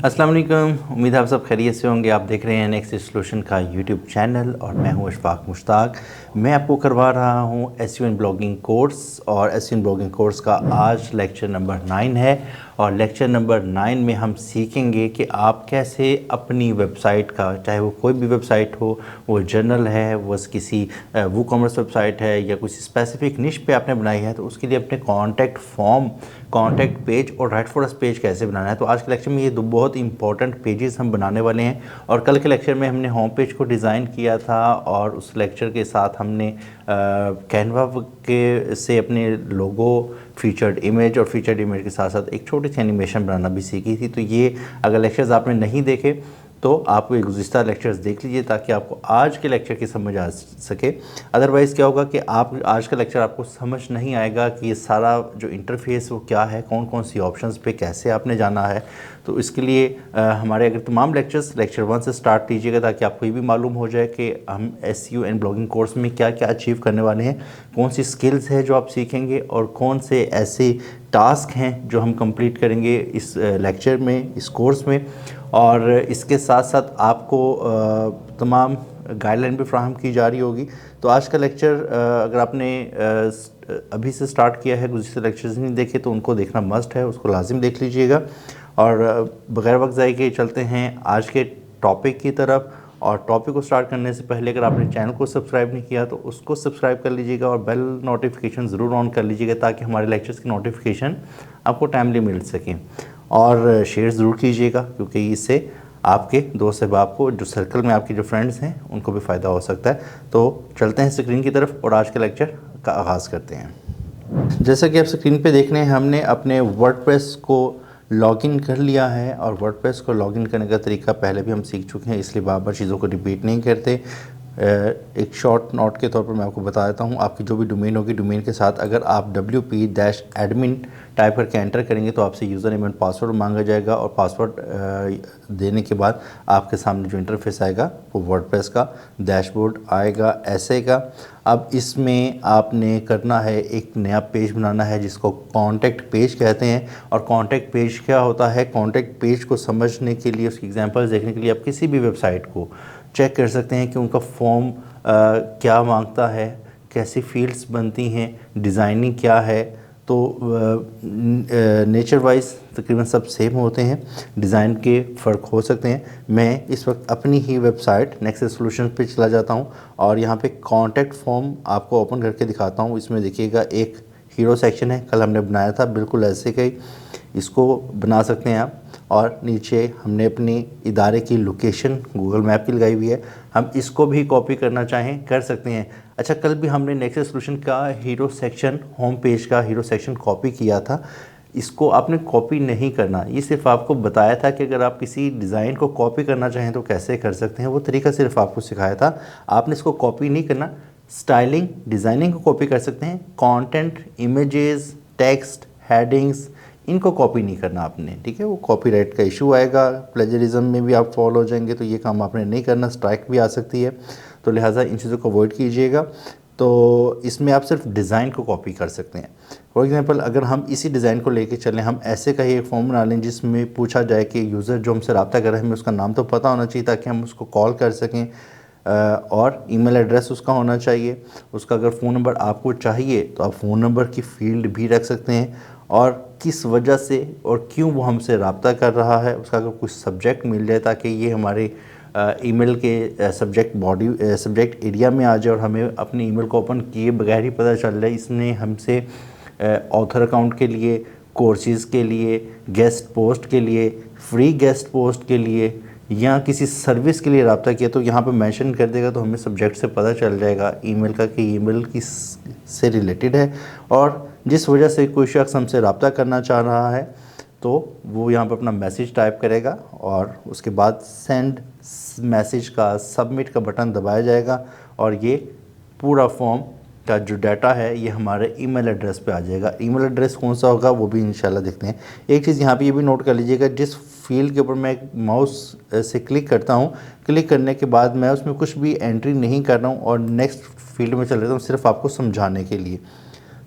अस्सलाम वालेकुम। उम्मीद है आप सब खैरियत से होंगे। आप देख रहे हैं नेक्स्ट सोल्यूशन का यूट्यूब चैनल और मैं हूं अशफाक मुश्ताक। मैं आपको करवा रहा हूं एसईओ इन ब्लॉगिंग कोर्स और एसईओ इन ब्लॉगिंग कोर्स का आज लेक्चर नंबर 9 है। और लेक्चर नंबर 9 में हम सीखेंगे कि आप कैसे अपनी वेबसाइट का, चाहे वो कोई भी वेबसाइट हो, वो जर्नल है, वो किसी वो कॉमर्स वेबसाइट है या कुछ स्पेसिफिक निश पे आपने बनाई है, तो उसके लिए अपने कॉन्टैक्ट फॉर्म, कॉन्टैक्ट पेज और राइट फॉर अस पेज कैसे बनाना है। तो आज के लेक्चर में ये दो बहुत इंपॉर्टेंट पेजेस हम बनाने वाले हैं। और कल के लेक्चर में हमने होम पेज को डिज़ाइन किया था और उस लेक्चर के साथ हमने कैनवा के से अपने लोगो, फीचर्ड इमेज और फीचर्ड इमेज के साथ साथ एक छोटी सी एनिमेशन बनाना भी सीखी थी। तो ये अगर लेक्चर्स आपने नहीं देखे तो आप ये गुज़िश्ता लेक्चर्स देख लीजिए ताकि आपको आज के लेक्चर की समझ आ सके। अदरवाइज़ क्या होगा कि आप आज का लेक्चर आपको समझ नहीं आएगा कि ये सारा जो इंटरफेस वो क्या है, कौन कौन सी ऑप्शंस पे कैसे आपने जाना है। तो इसके लिए हमारे अगर तमाम लेक्चर्स लेक्चर 1 से स्टार्ट कीजिएगा ताकि आपको ये भी मालूम हो जाए कि हम एसईओ एंड ब्लॉगिंग कोर्स में क्या क्या अचीव करने वाले हैं, कौन सी स्किल्स है जो आप सीखेंगे और कौन से ऐसे टास्क हैं जो हम कंप्लीट करेंगे इस लेक्चर में, इस कोर्स में। और इसके साथ साथ आपको तमाम गाइडलाइन भी फ्राहम की जा रही होगी। तो आज का लेक्चर अगर आपने अभी से स्टार्ट किया है, गुज़िश्ता लेक्चर्स नहीं देखे तो उनको देखना मस्ट है, उसको लाजिम देख लीजिएगा। और बगैर वक्त ज़ाय के चलते हैं आज के टॉपिक की तरफ। और टॉपिक को स्टार्ट करने से पहले अगर आपने चैनल को सब्सक्राइब नहीं किया तो उसको सब्सक्राइब कर लीजिएगा और बेल नोटिफिकेशन ज़रूर ऑन कर लीजिएगा ताकि हमारे लेक्चर्स की नोटिफिकेशन आपको टाइमली मिल सकें। और शेयर ज़रूर कीजिएगा क्योंकि इससे आपके दोस्त अहबाब को, जो सर्कल में आपके जो फ्रेंड्स हैं, उनको भी फ़ायदा हो सकता है। तो चलते हैं स्क्रीन की तरफ और आज के लेक्चर का आगाज़ करते हैं। जैसा कि आप स्क्रीन पे देख रहे हैं, हमने अपने वर्डप्रेस को लॉगिन कर लिया है और वर्डप्रेस को लॉगिन करने का तरीका पहले भी हम सीख चुके हैं, इसलिए बार बार चीज़ों को रिपीट नहीं करते। एक शॉर्ट नोट के तौर पर मैं आपको बता देता हूँ, आपकी जो भी डोमेन होगी, डोमेन के साथ अगर आप wp-admin टाइप करके एंटर करेंगे तो आपसे यूज़र नेम एंड पासवर्ड मांगा जाएगा और पासवर्ड देने के बाद आपके सामने जो इंटरफेस आएगा वो वर्डप्रेस का डैशबोर्ड आएगा ऐसे का। अब इसमें आपने करना है, एक नया पेज बनाना है जिसको कॉन्टैक्ट पेज कहते हैं। और कॉन्टैक्ट पेज क्या होता है, कॉन्टैक्ट पेज को समझने के लिए, उसकी एग्जांपल्स देखने के लिए आप किसी भी वेबसाइट को चेक कर सकते हैं कि उनका फॉर्म क्या मांगता है, कैसी फील्ड्स बनती हैं, डिज़ाइनिंग क्या है। तो नेचर वाइज तकरीबन सब सेम होते हैं, डिज़ाइन के फ़र्क हो सकते हैं। मैं इस वक्त अपनी ही वेबसाइट नेक्स्ट सोल्यूशन पे चला जाता हूं और यहां पे कॉन्टैक्ट फॉर्म आपको ओपन करके दिखाता हूं। इसमें देखिएगा एक हीरो सेक्शन है, कल हमने बनाया था बिल्कुल ऐसे का ही, इसको बना सकते हैं आप। और नीचे हमने अपनी इदारे की लोकेशन गूगल मैप की लगाई हुई है, हम इसको भी कॉपी करना चाहें कर सकते हैं। अच्छा, कल भी हमने नेक्स्ट सोल्यूशन का हीरो सेक्शन, होम पेज का हीरो सेक्शन कॉपी किया था। इसको आपने कॉपी नहीं करना, ये सिर्फ आपको बताया था कि अगर आप किसी डिज़ाइन को कॉपी करना चाहें तो कैसे कर सकते हैं, वो तरीका सिर्फ आपको सिखाया था। आपने इसको कॉपी नहीं करना, स्टाइलिंग, डिज़ाइनिंग को कॉपी कर सकते हैं। कंटेंट, इमेजेस, टेक्स्ट, हेडिंग्स, इनको कॉपी नहीं करना आपने, ठीक है। वो कॉपीराइट का इशू आएगा, प्लेजरिज्म में भी आप फॉलो हो जाएंगे, तो ये काम आपने नहीं करना, स्ट्राइक भी आ सकती है। तो लिहाजा इन चीज़ों को अवॉइड कीजिएगा। तो इसमें आप सिर्फ डिज़ाइन को कॉपी कर सकते हैं। फॉर एग्जांपल, अगर हम इसी डिज़ाइन को लेके चलें, हम ऐसे का ही एक फॉर्म बना लें जिसमें पूछा जाए कि यूज़र जो हमसे रब्ता कर रहा है, हमें उसका नाम तो पता होना चाहिए ताकि हम उसको कॉल कर सकें, और ईमेल एड्रेस उसका होना चाहिए। उसका अगर फ़ोन नंबर आपको चाहिए तो आप फ़ोन नंबर की फील्ड भी रख सकते हैं और किस वजह से और क्यों वो हमसे रब्ता कर रहा है, उसका अगर कुछ सब्जेक्ट मिल जाए ताकि ये हमारे ईमेल के सब्जेक्ट एरिया में आ जाए और हमें अपनी ईमेल को ओपन किए बगैर ही पता चल जाए इसने हमसे ऑथर अकाउंट के लिए, कोर्सेज़ के लिए, गेस्ट पोस्ट के लिए, फ्री गेस्ट पोस्ट के लिए या किसी सर्विस के लिए रब्ता किया, तो यहाँ पे मेंशन कर देगा तो हमें सब्जेक्ट से पता चल जाएगा ईमेल का कि ईमेल किस से रिलेटेड है और जिस वजह से कोई शख्स हमसे रब्ता करना चाह रहा है तो वो यहाँ पर अपना मैसेज टाइप करेगा और उसके बाद सेंड मैसेज का, सबमिट का बटन दबाया जाएगा और ये पूरा फॉर्म का जो डाटा है ये हमारे ईमेल एड्रेस पे आ जाएगा। ईमेल एड्रेस कौन सा होगा वो भी इंशाल्लाह देखते हैं। एक चीज़ यहाँ पे ये भी नोट कर लीजिएगा, जिस फील्ड के ऊपर मैं माउस से क्लिक करता हूँ, क्लिक करने के बाद मैं उसमें कुछ भी एंट्री नहीं कर रहा हूँ और नेक्स्ट फील्ड में चल रहा हूँ, सिर्फ आपको समझाने के लिए।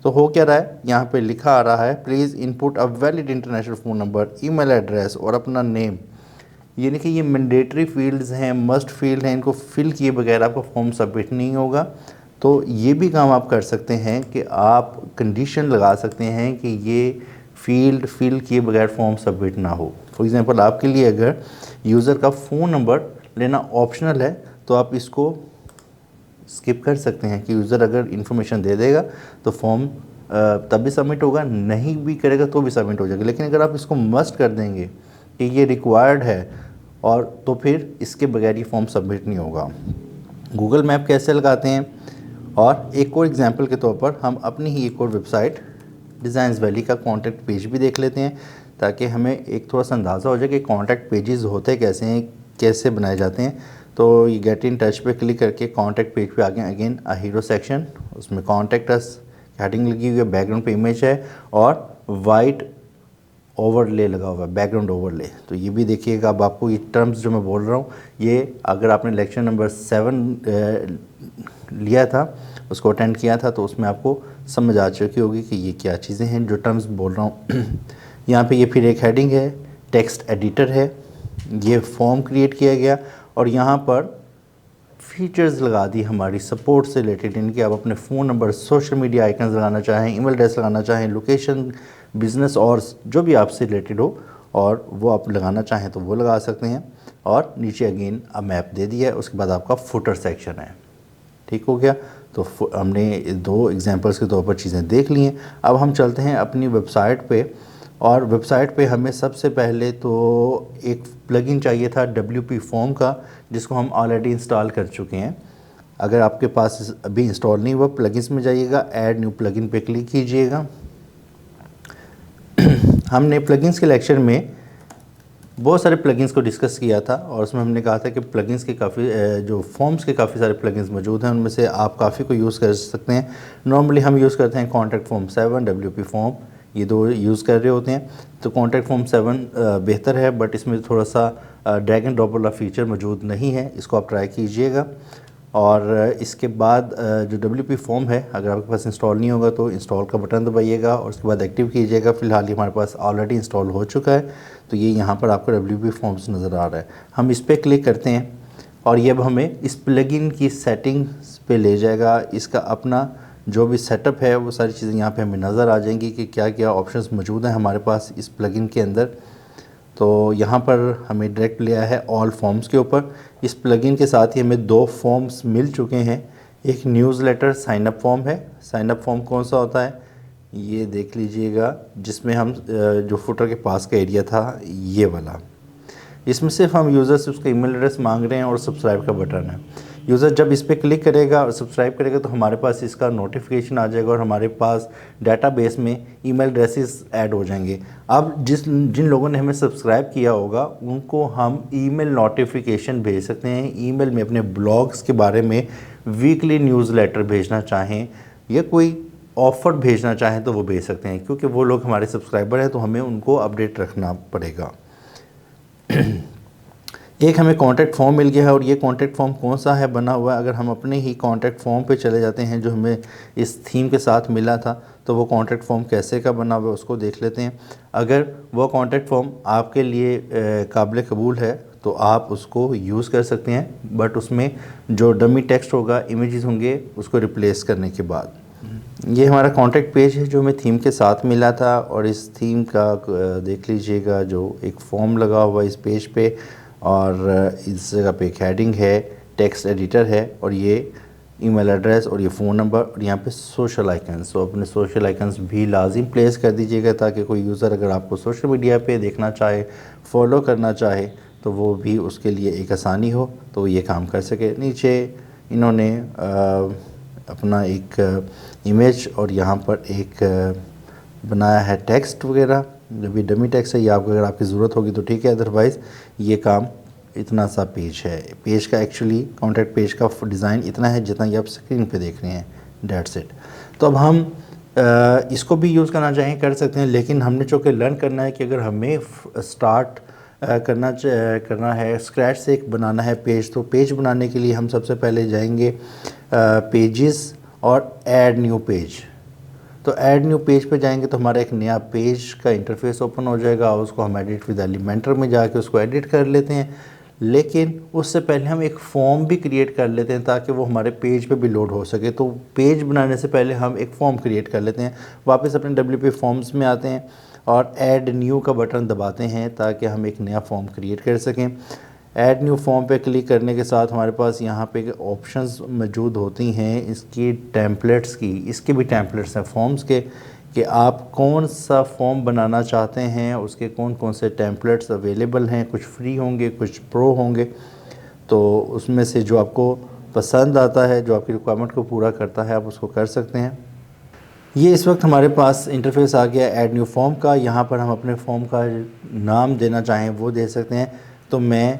तो हो क्या रहा है, यहाँ पे लिखा आ रहा है please input a valid international phone number, email address और अपना नेम। यानी कि ये मैंडेटरी फील्ड्स हैं, मस्ट फील्ड हैं, इनको फिल किए बगैर आपका फॉर्म सबमिट नहीं होगा। तो ये भी काम आप कर सकते हैं कि आप कंडीशन लगा सकते हैं कि ये फील्ड फिल किए बगैर फॉर्म सबमिट ना हो। फॉर एग्ज़ाम्पल आपके लिए अगर यूज़र का फ़ोन नंबर लेना ऑप्शनल है तो आप इसको स्किप कर सकते हैं कि यूज़र अगर इन्फॉर्मेशन दे देगा तो फॉर्म तब भी सबमिट होगा, नहीं भी करेगा तो भी सबमिट हो जाएगा। लेकिन अगर आप इसको मस्ट कर देंगे कि ये रिक्वायर्ड है और तो फिर इसके बगैर ये फॉर्म सबमिट नहीं होगा। गूगल मैप कैसे लगाते हैं, और एक और एग्जांपल के तौर पर हम अपनी ही एक और वेबसाइट डिज़ाइंस वैली का कॉन्टैक्ट पेज भी देख लेते हैं, ताकि हमें एक थोड़ा सा अंदाज़ा हो जाए कि कॉन्टैक्ट पेजेस होते कैसे हैं, कैसे बनाए जाते हैं। तो ये गेट इन टच पे क्लिक करके कॉन्टैक्ट पेज पे आ गए, अगेन अ हीरो सेक्शन, उसमें कॉन्टैक्ट अस हेडिंग लगी हुई है, बैकग्राउंड पे इमेज है और वाइट ओवरले लगा हुआ है, बैकग्राउंड ओवरले। तो ये भी देखिएगा। अब आपको ये टर्म्स जो मैं बोल रहा हूँ, ये अगर आपने लेक्चर नंबर 7 लिया था, उसको अटेंड किया था, तो उसमें आपको समझ आ चुकी होगी कि ये क्या चीज़ें हैं जो टर्म्स बोल रहा हूँ। यहाँ पे ये फिर एक हेडिंग है, टेक्स्ट एडिटर है, ये फॉर्म क्रिएट किया गया और यहाँ पर फीचर्स लगा दी हमारी सपोर्ट से रिलेटेड, इनके आप अपने phone number, social media icons लगाना चाहें, ईमेल एड्रेस लगाना चाहें, लोकेशन, बिज़नेस और जो भी आपसे रिलेटेड हो और वो आप लगाना चाहें तो वो लगा सकते हैं। और नीचे अगेन अब मैप दे दिया है, उसके बाद आपका फुटर सेक्शन है। ठीक हो गया। तो हमने 2 एग्जांपल्स के तौर पर चीज़ें देख ली हैं। अब हम चलते हैं अपनी वेबसाइट पे, और वेबसाइट पे हमें सबसे पहले तो एक प्लगइन चाहिए था WP फॉर्म का, जिसको हम ऑलरेडी इंस्टॉल कर चुके हैं। अगर आपके पास अभी इंस्टॉल नहीं हुआ, प्लगइन्स में जाइएगा, ऐड न्यू प्लगइन पे क्लिक कीजिएगा। हमने प्लगइन्स के लेक्चर में बहुत सारे प्लगइन्स को डिस्कस किया था और उसमें हमने कहा था कि प्लगइन्स के काफ़ी जो फॉर्म्स के काफ़ी सारे प्लगइन्स मौजूद हैं, उनमें से आप काफ़ी को यूज़ कर सकते हैं। नॉर्मली हम यूज़ करते हैं कॉन्टैक्ट फॉर्म 7, WP फॉर्म, ये 2 यूज़ कर रहे होते हैं। तो कॉन्टैक्ट फॉर्म 7 बेहतर है, बट इसमें थोड़ा सा ड्रैग एंड ड्रॉप वाला फीचर मौजूद नहीं है, इसको आप ट्राई कीजिएगा। और इसके बाद जो WP फॉर्म है, अगर आपके पास इंस्टॉल नहीं होगा तो इंस्टॉल का बटन दबाइएगा और उसके बाद एक्टिव कीजिएगा। फ़िलहाल ये हमारे पास ऑलरेडी इंस्टॉल हो चुका है, तो ये यहाँ पर आपको WP फॉर्म्स नज़र आ रहा है। हम इस पर क्लिक करते हैं और ये अब हमें इस प्लगइन की सेटिंग्स पे ले जाएगा। इसका अपना जो भी सेटअप है वो सारी चीज़ें यहाँ पे हमें नज़र आ जाएंगी कि क्या क्या ऑप्शंस मौजूद हैं हमारे पास इस प्लगइन के अंदर। तो यहाँ पर हमें डायरेक्ट लिया है ऑल फॉर्म्स के ऊपर। इस प्लगइन के साथ ही हमें 2 फॉर्म्स मिल चुके हैं। एक न्यूज़लेटर साइन अप फॉर्म है। साइन अप फॉर्म कौन सा होता है ये देख लीजिएगा, जिसमें हम जो फुटर के पास का एरिया था ये वाला, इसमें सिर्फ हम यूज़र से उसका ईमेल एड्रेस मांग रहे हैं और सब्सक्राइब का बटन है। यूज़र जब इस पर क्लिक करेगा और सब्सक्राइब करेगा तो हमारे पास इसका नोटिफिकेशन आ जाएगा और हमारे पास डाटाबेस में ईमेल एड्रेसेस ऐड हो जाएंगे। अब जिन लोगों ने हमें सब्सक्राइब किया होगा उनको हम ईमेल नोटिफिकेशन भेज सकते हैं। ईमेल में अपने ब्लॉग्स के बारे में वीकली न्यूज़लेटर भेजना चाहें या कोई ऑफ़र भेजना चाहें तो वो भेज सकते हैं, क्योंकि वो लोग हमारे सब्सक्राइबर हैं तो हमें उनको अपडेट रखना पड़ेगा। एक हमें कॉन्टैक्ट फॉर्म मिल गया है और ये कॉन्टैक्ट फॉर्म कौन सा है बना हुआ है, अगर हम अपने ही कॉन्टैक्ट फॉर्म पे चले जाते हैं जो हमें इस थीम के साथ मिला था, तो वो कॉन्टैक्ट फॉर्म कैसे का बना हुआ है उसको देख लेते हैं। अगर वो कॉन्टैक्ट फॉर्म आपके लिए काबिल कबूल है तो आप उसको यूज़ कर सकते हैं, बट उसमें जो डमी टेक्स्ट होगा, इमेजेस होंगे, उसको रिप्लेस करने के बाद। ये हमारा कॉन्टैक्ट पेज है जो हमें थीम के साथ मिला था और इस थीम का देख लीजिएगा जो एक फॉर्म लगा हुआ है इस पेज पे, और इस जगह पे एक हेडिंग है, टेक्स्ट एडिटर है और ये ईमेल एड्रेस और ये फ़ोन नंबर और यहाँ पे सोशल आइकन्स। तो अपने सोशल आइकन्स भी लाजिम प्लेस कर दीजिएगा ताकि कोई यूज़र अगर आपको सोशल मीडिया पे देखना चाहे, फॉलो करना चाहे, तो वो भी उसके लिए एक आसानी हो, तो ये काम कर सके। नीचे इन्होंने अपना एक इमेज और यहाँ पर एक बनाया है टेक्स्ट वगैरह, जो भी डमी टेक्स्ट है ये आपको अगर आपकी ज़रूरत होगी तो ठीक है, अदरवाइज़ ये काम इतना सा पेज है। पेज का एक्चुअली कॉन्टैक्ट पेज का डिज़ाइन इतना है जितना ये आप स्क्रीन पे देख रहे हैं, डेट्स इट। तो अब हम इसको भी यूज़ करना चाहें कर सकते हैं, लेकिन हमने चूँकि लर्न करना है कि अगर हमें स्टार्ट करना है, स्क्रैच से एक बनाना है पेज, तो पेज बनाने के लिए हम सबसे पहले जाएंगे पेजेस और ऐड न्यू पेज। तो ऐड न्यू पेज पे जाएंगे तो हमारा एक नया पेज का इंटरफेस ओपन हो जाएगा, उसको हम एडिट विद एलिमेंटर में जाके उसको एडिट कर लेते हैं। लेकिन उससे पहले हम एक फॉर्म भी क्रिएट कर लेते हैं ताकि वो हमारे पेज पे भी लोड हो सके। तो पेज बनाने से पहले हम एक फॉर्म क्रिएट कर लेते हैं। वापस अपने WP फॉर्म्स में आते हैं और ऐड न्यू का बटन दबाते हैं ताकि हम एक नया फॉर्म क्रिएट कर सकें। ऐड न्यू फॉर्म पे क्लिक करने के साथ हमारे पास यहाँ पे ऑप्शंस मौजूद होती हैं इसकी टेम्पलेट्स की। इसके भी टेम्पलेट्स हैं फॉर्म्स के कि आप कौन सा फॉर्म बनाना चाहते हैं, उसके कौन कौन से टेम्पलेट्स अवेलेबल हैं। कुछ फ्री होंगे, कुछ प्रो होंगे, तो उसमें से जो आपको पसंद आता है, जो आपकी रिक्वायरमेंट को पूरा करता है, आप उसको कर सकते हैं। ये इस वक्त हमारे पास इंटरफेस आ गया ऐड न्यू फॉर्म का। यहाँ पर हम अपने फॉर्म का नाम देना चाहें वो दे सकते हैं। तो मैं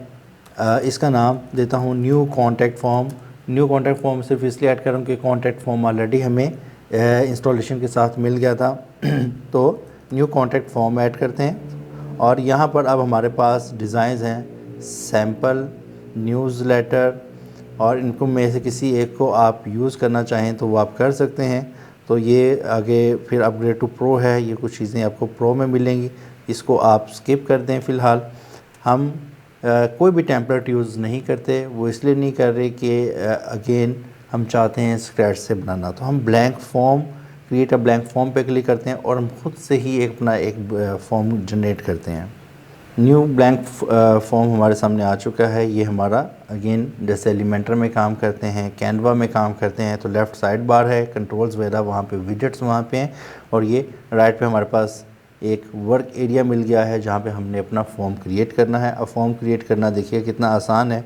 इसका नाम देता हूँ new contact form. New contact form सिर्फ इसलिए ऐड कर रहा हूँ कि कॉन्टैक्ट फॉर्म ऑलरेडी हमें इंस्टॉलेशन के साथ मिल गया था। तो न्यू कॉन्टैक्ट फॉर्म ऐड करते हैं और यहाँ पर अब हमारे पास डिज़ाइंस हैं सैम्पल, न्यूज़लेटर, और इनको में से किसी एक को आप यूज़ करना चाहें तो वो आप कर सकते हैं। तो ये आगे फिर अपग्रेड टू प्रो है, ये कुछ चीज़ें आपको प्रो में मिलेंगी, इसको आप स्किप कर दें। फ़िलहाल हम कोई भी टेम्पलेट यूज़ नहीं करते। वो इसलिए नहीं कर रहे कि अगेन हम चाहते हैं स्क्रैच से बनाना। तो हम blank form, create a blank form पे क्लिक करते हैं और हम खुद से ही अपना एक फॉर्म जनरेट करते हैं। न्यू ब्लैंक फॉर्म हमारे सामने आ चुका है। ये हमारा अगेन जैसे एलिमेंटर में काम करते हैं, कैनवा में काम करते हैं, तो लेफ़्ट साइड बार है, कंट्रोल्स वगैरह वहाँ पे, विजेट्स वहाँ पे हैं, और ये राइट पे हमारे पास एक वर्क एरिया मिल गया है जहाँ पे हमने अपना फॉर्म क्रिएट करना है। अब फॉर्म क्रिएट करना देखिए कितना आसान है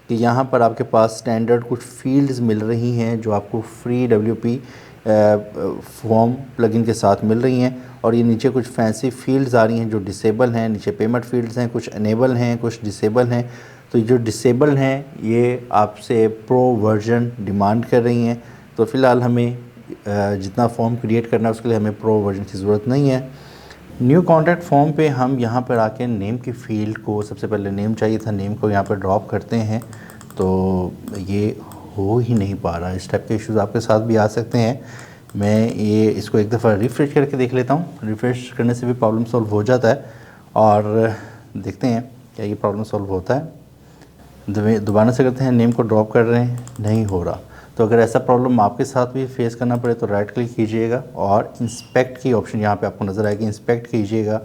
कि यहाँ पर आपके पास स्टैंडर्ड कुछ फील्ड्स मिल रही हैं जो आपको फ्री WP फॉर्म प्लगइन के साथ मिल रही हैं, और ये नीचे कुछ फैंसी फील्ड्स आ रही हैं जो डिसेबल हैं। नीचे पेमेंट फील्ड्स हैं, कुछ एनेबल हैं, कुछ डिसेबल हैं। तो जो डिसेबल हैं ये आपसे प्रो वर्जन डिमांड कर रही हैं। तो फ़िलहाल हमें जितना फॉर्म क्रिएट करना है उसके लिए हमें प्रो वर्जन की ज़रूरत नहीं है। न्यू कॉन्टैक्ट फॉर्म पे हम यहाँ पर आके नेम की फ़ील्ड को, सबसे पहले नेम चाहिए था, नेम को यहाँ पर ड्रॉप करते हैं। तो ये हो ही नहीं पा रहा। इस टाइप के इश्यूज़ आपके साथ भी आ सकते हैं। मैं ये इसको एक दफ़ा रिफ़्रेश करके देख लेता हूँ। रिफ़्रेश करने से भी प्रॉब्लम सॉल्व हो जाता है, और देखते हैं क्या ये प्रॉब्लम सॉल्व होता है। दोबारा से करते हैं, नेम को ड्रॉप कर रहे हैं, नहीं हो रहा। तो अगर ऐसा प्रॉब्लम आपके साथ भी फेस करना पड़े तो राइट क्लिक कीजिएगा और इंस्पेक्ट की ऑप्शन यहाँ पे आपको नज़र आएगी, इंस्पेक्ट कीजिएगा,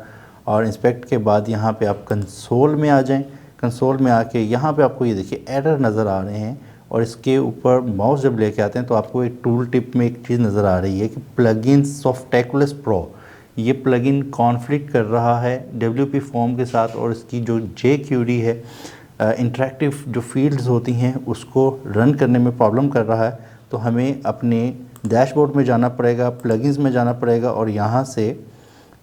और इंस्पेक्ट के बाद यहाँ पे आप कंसोल में आ जाएं। कंसोल में आके यहाँ पे आपको ये देखिए एरर नज़र आ रहे हैं, और इसके ऊपर माउस जब लेके आते हैं तो आपको एक टूल टिप में एक चीज़ नज़र आ रही है कि प्लगइन सॉफ्टैकुलस प्रो, ये प्लगइन कॉन्फ्लिक्ट कर रहा है WP फॉर्म के साथ, और इसकी जो jQuery है, इंटरेक्टिव जो फील्ड्स होती हैं उसको रन करने में प्रॉब्लम कर रहा है। तो हमें अपने डैशबोर्ड में जाना पड़ेगा, प्लगइन्स में जाना पड़ेगा, और यहाँ से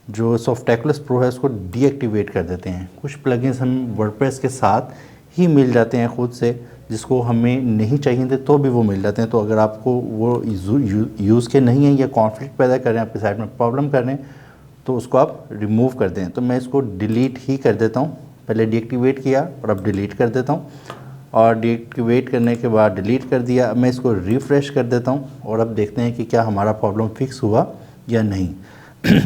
जो सॉफ्टैकुलस प्रो है उसको डीएक्टिवेट कर देते हैं। कुछ प्लगइन्स हम वर्डप्रेस के साथ ही मिल जाते हैं खुद से, जिसको हमें नहीं चाहिए थे तो भी वो मिल जाते हैं। तो अगर आपको वो यूज़ के नहीं है या कॉन्फ्लिक्ट पैदा कर रहे हैं, आपके साइड में प्रॉब्लम कर रहे हैं, तो उसको आप रिमूव कर दें। तो मैं इसको डिलीट ही कर देता हूँ। पहले डीएक्टिवेट किया और अब डिलीट कर देता हूँ, और डीएक्टिवेट करने के बाद डिलीट कर दिया। अब मैं इसको रिफ़्रेश कर देता हूँ और अब देखते हैं कि क्या हमारा प्रॉब्लम फिक्स हुआ या नहीं।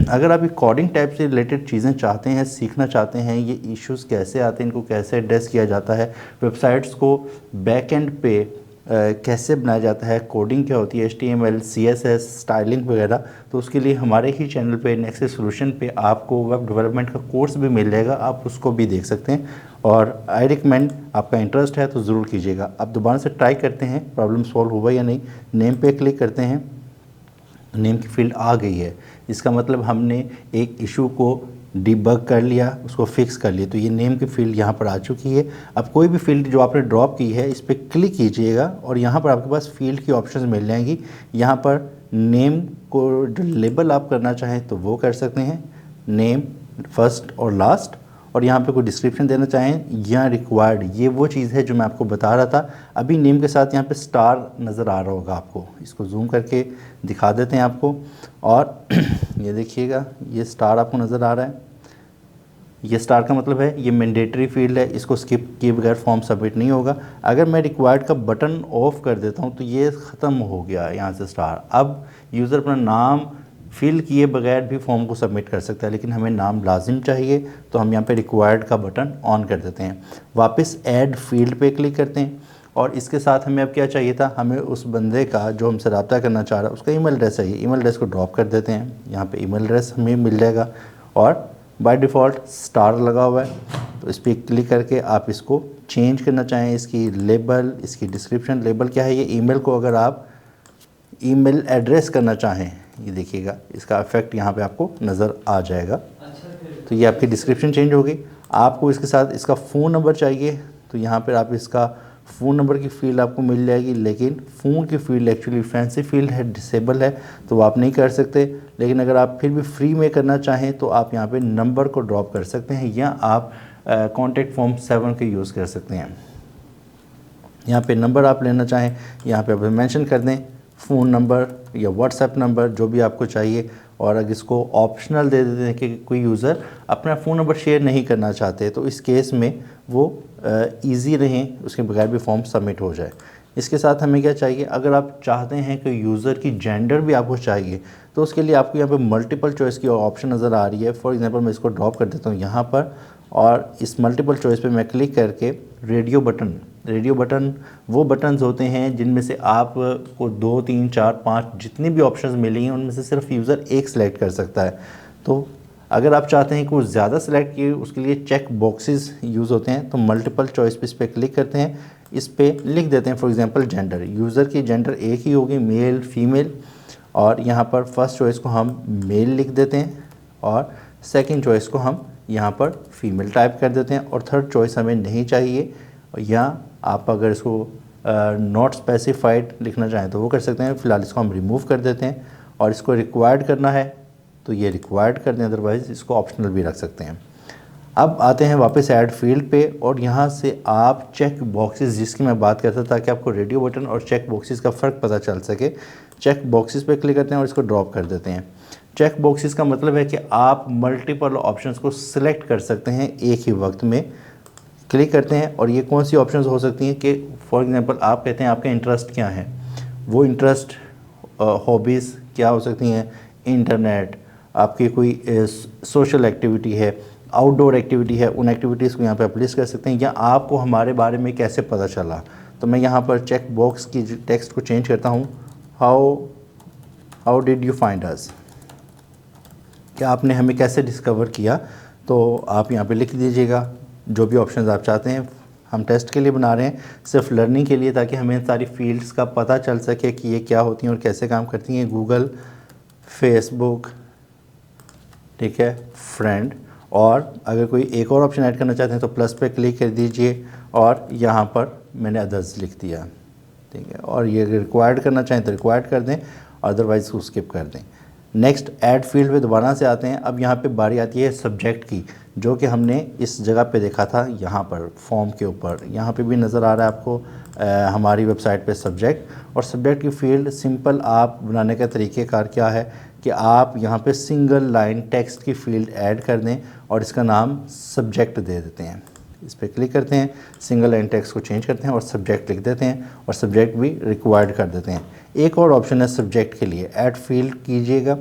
अगर आप कोडिंग टाइप से रिलेटेड चीज़ें चाहते हैं, सीखना चाहते हैं, ये इश्यूज़ कैसे आते हैं, इनको कैसे एड्रेस किया जाता है, वेबसाइट्स को बैक एंड पे कैसे बनाया जाता है, कोडिंग क्या होती है, HTML, CSS, स्टाइलिंग वगैरह, तो उसके लिए हमारे ही चैनल पे नेक्सस सॉल्यूशन पे आपको वेब डेवलपमेंट का कोर्स भी मिल जाएगा, आप उसको भी देख सकते हैं। और आई रिकमेंड, आपका इंटरेस्ट है तो ज़रूर कीजिएगा। अब दोबारा से ट्राई करते हैं प्रॉब्लम सॉल्व हुआ या नहीं। नेम पे क्लिक करते हैं, नेम की फील्ड आ गई है, इसका मतलब हमने एक इशू को डिबग कर लिया, उसको फिक्स कर लिया। तो ये नेम की फील्ड यहाँ पर आ चुकी है। अब कोई भी फील्ड जो आपने ड्रॉप की है इस पर क्लिक कीजिएगा और यहाँ पर आपके पास फील्ड की ऑप्शंस मिल जाएंगी। यहाँ पर नेम को जो लेबल आप करना चाहें तो वो कर सकते हैं, नेम फर्स्ट और लास्ट, और यहाँ पे कोई डिस्क्रिप्शन देना चाहें या रिक्वायर्ड, ये वो चीज़ है जो मैं आपको बता रहा था। अभी नेम के साथ यहाँ पे स्टार नज़र आ रहा होगा आपको, इसको जूम करके दिखा देते हैं आपको, और ये देखिएगा ये स्टार आपको नज़र आ रहा है। ये स्टार का मतलब है ये मैंडेटरी फील्ड है, इसको स्किप किए बगैर फॉर्म सबमिट नहीं होगा। अगर मैं रिक्वायर्ड का बटन ऑफ कर देता हूँ तो ये ख़त्म हो गया यहाँ से स्टार। अब यूज़र अपना नाम, फिल किए बगैर भी फॉर्म को सबमिट कर सकता है, लेकिन हमें नाम लाजिम चाहिए तो हम यहाँ पे रिक्वायर्ड का बटन ऑन कर देते हैं। वापस ऐड फील्ड पे क्लिक करते हैं और इसके साथ हमें अब क्या चाहिए था, हमें उस बंदे का जो हमसे रब्ता करना चाह रहा है उसका ईमेल एड्रेस चाहिए। ईमेल एड्रेस को ड्रॉप कर देते हैं, यहाँ पे ईमेल एड्रेस हमें मिल जाएगा और बाय डिफ़ॉल्ट स्टार लगा हुआ है, तो इस पर क्लिक करके आप इसको चेंज करना चाहें, इसकी लेबल, इसकी डिस्क्रिप्शन। लेबल क्या है, ये ईमेल को अगर आप ईमेल एड्रेस करना चाहें, ये देखिएगा इसका इफेक्ट यहाँ पे आपको नज़र आ जाएगा। तो ये आपकी डिस्क्रिप्शन चेंज हो गई। आपको इसके साथ इसका फ़ोन नंबर चाहिए, तो यहाँ पर आप इसका फ़ोन नंबर की फ़ील्ड आपको मिल जाएगी, लेकिन फ़ोन की फ़ील्ड एक्चुअली फैंसी फ़ील्ड है, डिसेबल है, तो वो आप नहीं कर सकते। लेकिन अगर आप फिर भी फ्री में करना चाहें तो आप यहाँ पे नंबर को ड्रॉप कर सकते हैं, या आप कॉन्टैक्ट फॉर्म 7 के यूज़ कर सकते हैं। यहाँ पे नंबर आप लेना चाहें, यहाँ पे आप मेंशन कर दें फ़ोन नंबर या व्हाट्सएप नंबर, जो भी आपको चाहिए। और अगर इसको ऑप्शनल दे देते हैं कि कोई यूज़र अपना फ़ोन नंबर शेयर नहीं करना चाहते, तो इस केस में वो ईज़ी रहें, उसके बगैर भी फॉर्म सबमिट हो जाए। इसके साथ हमें क्या चाहिए, अगर आप चाहते हैं कि यूज़र की जेंडर भी आपको चाहिए, तो उसके लिए आपको यहाँ पे मल्टीपल चॉइस की ऑप्शन नज़र आ रही है। फॉर एग्जांपल मैं इसको ड्रॉप कर देता हूँ यहाँ पर, और इस मल्टीपल चॉइस पे मैं क्लिक करके रेडियो बटन वो बटन्स होते हैं जिनमें से आपको 2, 3, 4, 5 जितनी भी ऑप्शंस मिली हैं उनमें से सिर्फ यूज़र एक सिलेक्ट कर सकता है। तो अगर आप चाहते हैं कि कुछ ज़्यादा सेलेक्ट किए, उसके लिए चेक बॉक्सेस यूज़ होते हैं। तो मल्टीपल चॉइस पे इस पर क्लिक करते हैं, इस पर लिख देते हैं फॉर एग्जांपल जेंडर, यूज़र की जेंडर एक ही होगी, मेल फीमेल, और यहाँ पर फर्स्ट चॉइस को हम मेल लिख देते हैं और सेकंड चॉइस को हम यहाँ पर फीमेल टाइप कर देते हैं, और थर्ड चॉइस हमें नहीं चाहिए। या आप अगर इसको नॉट स्पेसिफाइड लिखना चाहें तो वो कर सकते हैं। फ़िलहाल इसको हम रिमूव कर देते हैं, और इसको रिक्वायर्ड करना है तो ये रिक्वायर्ड कर दें, अदरवाइज़ इसको ऑप्शनल भी रख सकते हैं। अब आते हैं वापस ऐड फील्ड पे, और यहाँ से आप चेक बॉक्सेस जिसकी मैं बात करता था, ताकि आपको रेडियो बटन और चेक बॉक्सेस का फ़र्क पता चल सके। चेक बॉक्सेस पे क्लिक करते हैं और इसको ड्रॉप कर देते हैं। चेक बॉक्सेस का मतलब है कि आप मल्टीपल ऑप्शंस को सिलेक्ट कर सकते हैं एक ही वक्त में। क्लिक करते हैं, और ये कौन सी ऑप्शंस हो सकती हैं कि फॉर एग्जांपल आप कहते हैं आपका इंटरेस्ट क्या है, वो इंटरेस्ट हॉबीज़ क्या हो सकती हैं, इंटरनेट, आपकी कोई सोशल एक्टिविटी है, आउटडोर एक्टिविटी है, उन एक्टिविटीज़ को यहाँ पे आप लिस्ट कर सकते हैं। या आपको हमारे बारे में कैसे पता चला, तो मैं यहाँ पर चेक बॉक्स की टेक्स्ट को चेंज करता हूँ, how did you find us, क्या आपने हमें कैसे डिस्कवर किया। तो आप यहाँ पे लिख दीजिएगा जो भी ऑप्शंस आप चाहते हैं। हम टेस्ट के लिए बना रहे हैं, सिर्फ लर्निंग के लिए, ताकि हमें सारी फील्ड्स का पता चल सके कि ये क्या होती हैं और कैसे काम करती हैं। गूगल, फेसबुक, ठीक है, फ्रेंड, और अगर कोई एक और ऑप्शन ऐड करना चाहते हैं तो प्लस पे क्लिक कर दीजिए, और यहाँ पर मैंने अदर्स लिख दिया, ठीक है। और ये रिक्वायर्ड करना चाहें तो रिक्वायर्ड कर दें, अदरवाइज़ उसको स्किप कर दें। नेक्स्ट ऐड फील्ड पे दोबारा से आते हैं। अब यहाँ पे बारी आती है सब्जेक्ट की, जो कि हमने इस जगह पे देखा था, यहाँ पर फॉर्म के ऊपर, यहाँ पे भी नज़र आ रहा है आपको हमारी वेबसाइट पे सब्जेक्ट। और सब्जेक्ट की फील्ड सिंपल आप बनाने का तरीक़ेकार क्या है कि आप यहाँ पे सिंगल लाइन टेक्स्ट की फील्ड ऐड कर दें और इसका नाम सब्जेक्ट दे देते हैं। इस पर क्लिक करते हैं, सिंगल लाइन टेक्स्ट को चेंज करते हैं और सब्जेक्ट लिख देते हैं, और सब्जेक्ट भी रिक्वायर्ड कर देते हैं। एक और ऑप्शन है सब्जेक्ट के लिए, ऐड फील्ड कीजिएगा,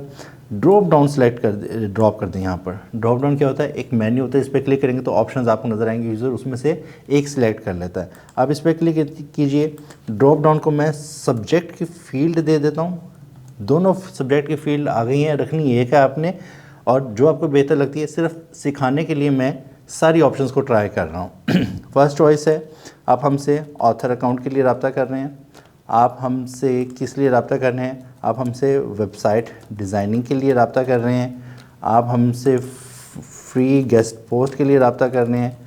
ड्रॉप डाउन सेलेक्ट कर ड्रॉप कर दें। यहाँ पर ड्रॉप डाउन क्या होता है, एक मेन्यू होता है, इस पर क्लिक करेंगे तो ऑप्शंस आपको नज़र आएंगे, यूज़र उसमें से एक सिलेक्ट कर लेता है। आप इस पर क्लिक कीजिए, ड्रॉप डाउन को मैं सब्जेक्ट की फील्ड दे देता हूँ। दोनों सब्जेक्ट की फील्ड आ गई हैं, रखनी एक है आपने, और जो आपको बेहतर लगती है, सिर्फ सिखाने के लिए मैं सारी ऑप्शंस को ट्राई कर रहा हूँ। फर्स्ट चॉइस है, आप हमसे ऑथर अकाउंट के लिए रब्ता कर रहे हैं, आप हमसे किस लिए रब्ता कर रहे हैं, आप हमसे वेबसाइट डिज़ाइनिंग के लिए रब्ता कर रहे हैं, आप हमसे फ्री गेस्ट पोस्ट के लिए रब्ता कर रहे हैं,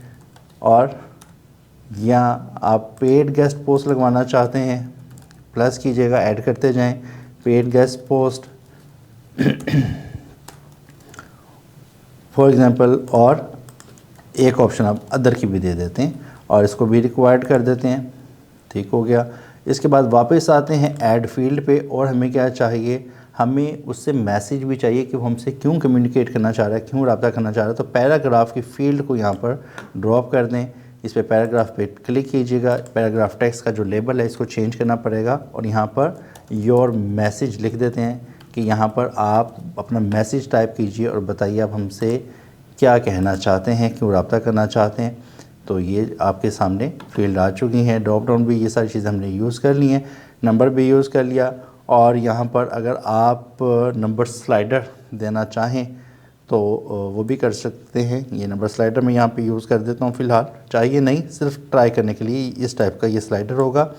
और या आप पेड गेस्ट पोस्ट लगवाना चाहते हैं, प्लस कीजिएगा, ऐड करते जाएं paid guest post for example, और एक ऑप्शन आप अदर की भी दे देते हैं और इसको भी रिक्वायर्ड कर देते हैं। ठीक हो गया। इसके बाद वापस आते हैं ऐड फील्ड पे, और हमें क्या चाहिए, हमें उससे मैसेज भी चाहिए कि वो हमसे क्यों कम्युनिकेट करना चाह रहा है, क्यों रब्ता करना चाह रहा है। तो पैराग्राफ की फील्ड को यहाँ पर ड्रॉप कर दें, इस पर पैराग्राफ पे क्लिक कीजिएगा। पैराग्राफ टेक्स्ट का जो लेबल है इसको चेंज करना पड़ेगा, और यहाँ पर योर मैसेज लिख देते हैं कि यहाँ पर आप अपना मैसेज टाइप कीजिए और बताइए आप हमसे क्या कहना चाहते हैं, क्यों रब्ता करना चाहते हैं। तो ये आपके सामने फील्ड आ चुकी हैं। ड्रॉप डाउन भी ये सारी चीज़ें हमने यूज़ कर ली हैं, नंबर भी यूज़ कर लिया। और यहाँ पर अगर आप नंबर स्लाइडर देना चाहें तो वो भी कर सकते हैं। ये नंबर स्लाइडर मैं यहाँ पे यूज़ कर देता हूँ फ़िलहाल, चाहिए नहीं, सिर्फ ट्राई करने के लिए। इस टाइप का ये स्लाइडर होगा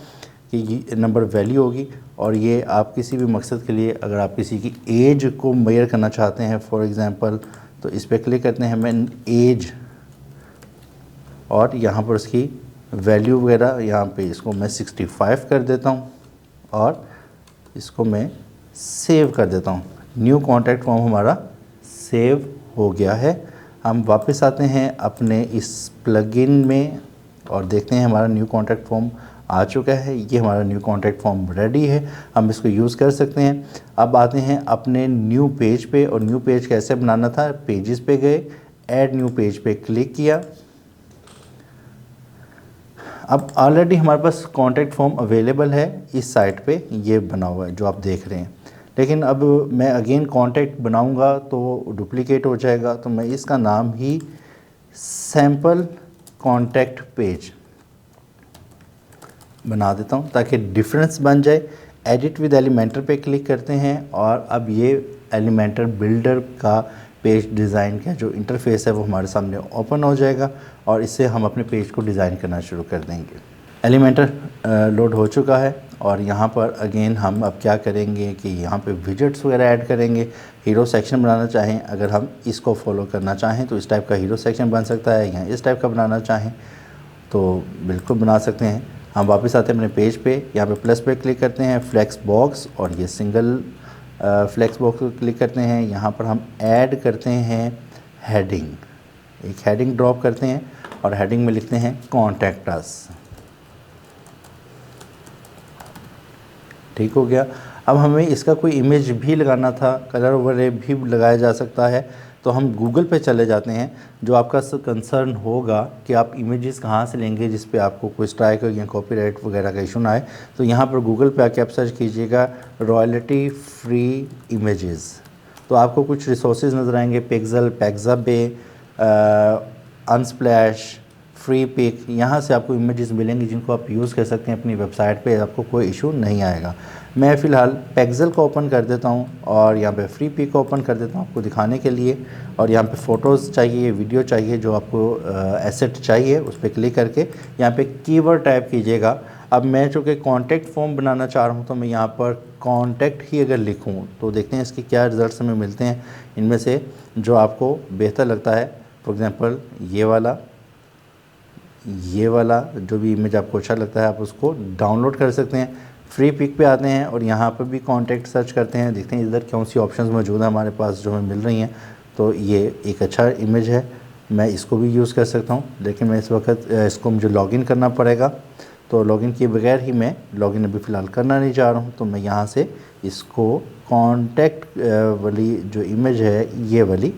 कि ये नंबर वैल्यू होगी, और ये आप किसी भी मकसद के लिए, अगर आप किसी की एज को मेजर करना चाहते हैं फॉर एग्ज़ाम्पल, तो इस पर क्लिक करते हैं मैं एज, और यहाँ पर उसकी वैल्यू वगैरह, यहाँ पे इसको मैं 65 कर देता हूँ और इसको मैं सेव कर देता हूँ। न्यू कॉन्टैक्ट फॉर्म हमारा सेव हो गया है। हम वापस आते हैं अपने इस प्लगइन में और देखते हैं हमारा न्यू कॉन्टैक्ट फॉर्म आ चुका है। ये हमारा न्यू कॉन्टैक्ट फॉर्म रेडी है, हम इसको यूज़ कर सकते हैं। अब आते हैं अपने न्यू पेज पे, और न्यू पेज कैसे बनाना था, पेजेस पे गए, ऐड न्यू पेज पे क्लिक किया। अब ऑलरेडी हमारे पास कॉन्टैक्ट फॉर्म अवेलेबल है इस साइट पे, ये बना हुआ है जो आप देख रहे हैं। लेकिन अब मैं अगेन कॉन्टैक्ट बनाऊंगा तो डुप्लीकेट हो जाएगा, तो मैं इसका नाम ही सैम्पल कॉन्टैक्ट पेज बना देता हूं ताकि डिफरेंस बन जाए। एडिट विद एलिमेंटर पे क्लिक करते हैं और अब ये एलिमेंटर बिल्डर का पेज डिज़ाइन का जो इंटरफेस है वो हमारे सामने ओपन हो जाएगा, और इससे हम अपने पेज को डिज़ाइन करना शुरू कर देंगे। एलिमेंटर लोड हो चुका है, और यहाँ पर अगेन हम अब क्या करेंगे कि यहाँ पे विजेट्स वगैरह ऐड करेंगे। हीरो सेक्शन बनाना चाहें, अगर हम इसको फॉलो करना चाहें तो इस टाइप का हीरो सेक्शन बन सकता है, या इस टाइप का बनाना चाहें तो बिल्कुल बना सकते हैं। हम वापस आते हैं अपने पेज पे, यहाँ पे प्लस पे क्लिक करते हैं, फ्लेक्स बॉक्स, और ये सिंगल फ्लेक्स बॉक्स को क्लिक करते हैं। यहाँ पर हम ऐड करते हैं हेडिंग, एक हेडिंग ड्रॉप करते हैं और हेडिंग में लिखते हैं कॉन्टैक्ट अस। ठीक हो गया। अब हमें इसका कोई इमेज भी लगाना था, कलर वगैरह भी लगाया जा सकता है, तो हम गूगल पे चले जाते हैं। जो आपका कंसर्न होगा कि आप इमेजेस कहाँ से लेंगे जिस पे आपको कोई स्ट्राइक या कॉपीराइट वगैरह का इशू ना आए, तो यहाँ पर गूगल पे आके आप सर्च कीजिएगा रॉयल्टी फ्री इमेजेस, तो आपको कुछ रिसोर्सेज नज़र आएंगे, Pexels, Pixabay, Unsplash, Freepik. यहाँ से आपको इमेजेस मिलेंगी जिनको आप यूज़ कर सकते हैं अपनी वेबसाइट पे, आपको कोई इशू नहीं आएगा। मैं फ़िलहाल पिक्सल को ओपन कर देता हूँ और यहाँ पे फ्री पिक को ओपन कर देता हूँ आपको दिखाने के लिए। और यहाँ पे फ़ोटोज़ चाहिए, वीडियो चाहिए, जो आपको एसेट चाहिए उस पर क्लिक करके यहाँ पे कीवर्ड टाइप कीजिएगा। अब मैं चूँकि कॉन्टैक्ट फॉर्म बनाना चाह रहा हूँ तो मैं यहाँ पर कॉन्टैक्ट ही अगर लिखूँ तो देखते हैं इसके क्या रिज़ल्ट्स हमें मिलते हैं। इनमें से जो आपको बेहतर लगता है, फॉर एग्ज़ाम्पल ये वाला जो भी इमेज आपको अच्छा लगता है आप उसको डाउनलोड कर सकते हैं। फ्री पिक पे आते हैं और यहाँ पर भी कॉन्टैक्ट सर्च करते हैं, देखते हैं इधर कौन सी ऑप्शंस मौजूद है हमारे पास जो हमें मिल रही हैं। तो ये एक अच्छा इमेज है, मैं इसको भी यूज़ कर सकता हूँ, लेकिन मैं इस वक्त इसको मुझे लॉगिन करना पड़ेगा, तो लॉगिन किए बगैर ही मैं लॉगिन अभी फ़िलहाल करना नहीं चाह रहा हूँ। तो मैं यहाँ से इसको कॉन्टैक्ट वाली जो इमेज है ये वाली,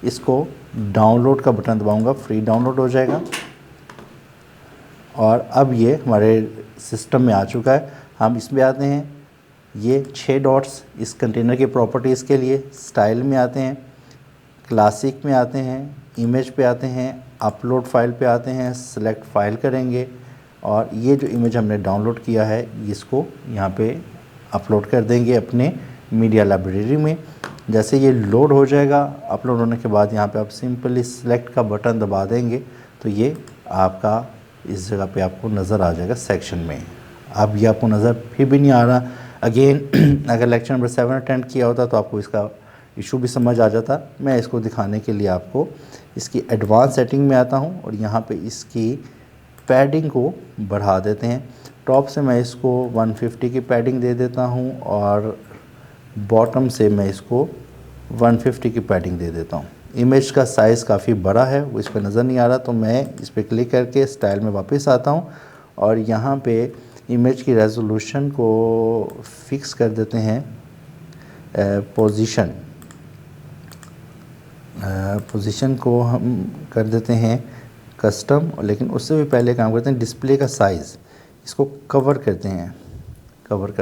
इसको डाउनलोड का बटन दबाऊँगा, फ्री डाउनलोड हो जाएगा और अब ये हमारे सिस्टम में आ चुका है। हम इसमें आते हैं, ये 6 डॉट्स इस कंटेनर के प्रॉपर्टीज़ के लिए, स्टाइल में आते हैं, क्लासिक में आते हैं, इमेज पे आते हैं, अपलोड फाइल पे आते हैं, सेलेक्ट फाइल करेंगे और ये जो इमेज हमने डाउनलोड किया है इसको यहाँ पे अपलोड कर देंगे अपने मीडिया लाइब्रेरी में। जैसे ये लोड हो जाएगा, अपलोड होने के बाद यहाँ पे आप सिंपली सेलेक्ट का बटन दबा देंगे तो ये आपका इस जगह पे आपको नज़र आ जाएगा सेक्शन में। अब ये आपको नज़र फिर भी नहीं आ रहा, अगेन अगर लेक्चर नंबर 7 अटेंड किया होता तो आपको इसका इशू भी समझ आ जाता। मैं इसको दिखाने के लिए आपको इसकी एडवांस सेटिंग में आता हूँ और यहाँ पे इसकी पैडिंग को बढ़ा देते हैं। टॉप से मैं इसको 150 की पैडिंग दे देता हूँ और बॉटम से मैं इसको 150 की पैडिंग दे देता हूँ। इमेज का साइज़ काफ़ी बड़ा है, वो इस पर नज़र नहीं आ रहा, तो मैं इस पर क्लिक करके स्टाइल में वापस आता हूँ और यहाँ पे इमेज की रेजोल्यूशन को फिक्स कर देते हैं पोजीशन को हम कर देते हैं कस्टम, लेकिन उससे भी पहले काम करते हैं डिस्प्ले का साइज़, इसको कवर कर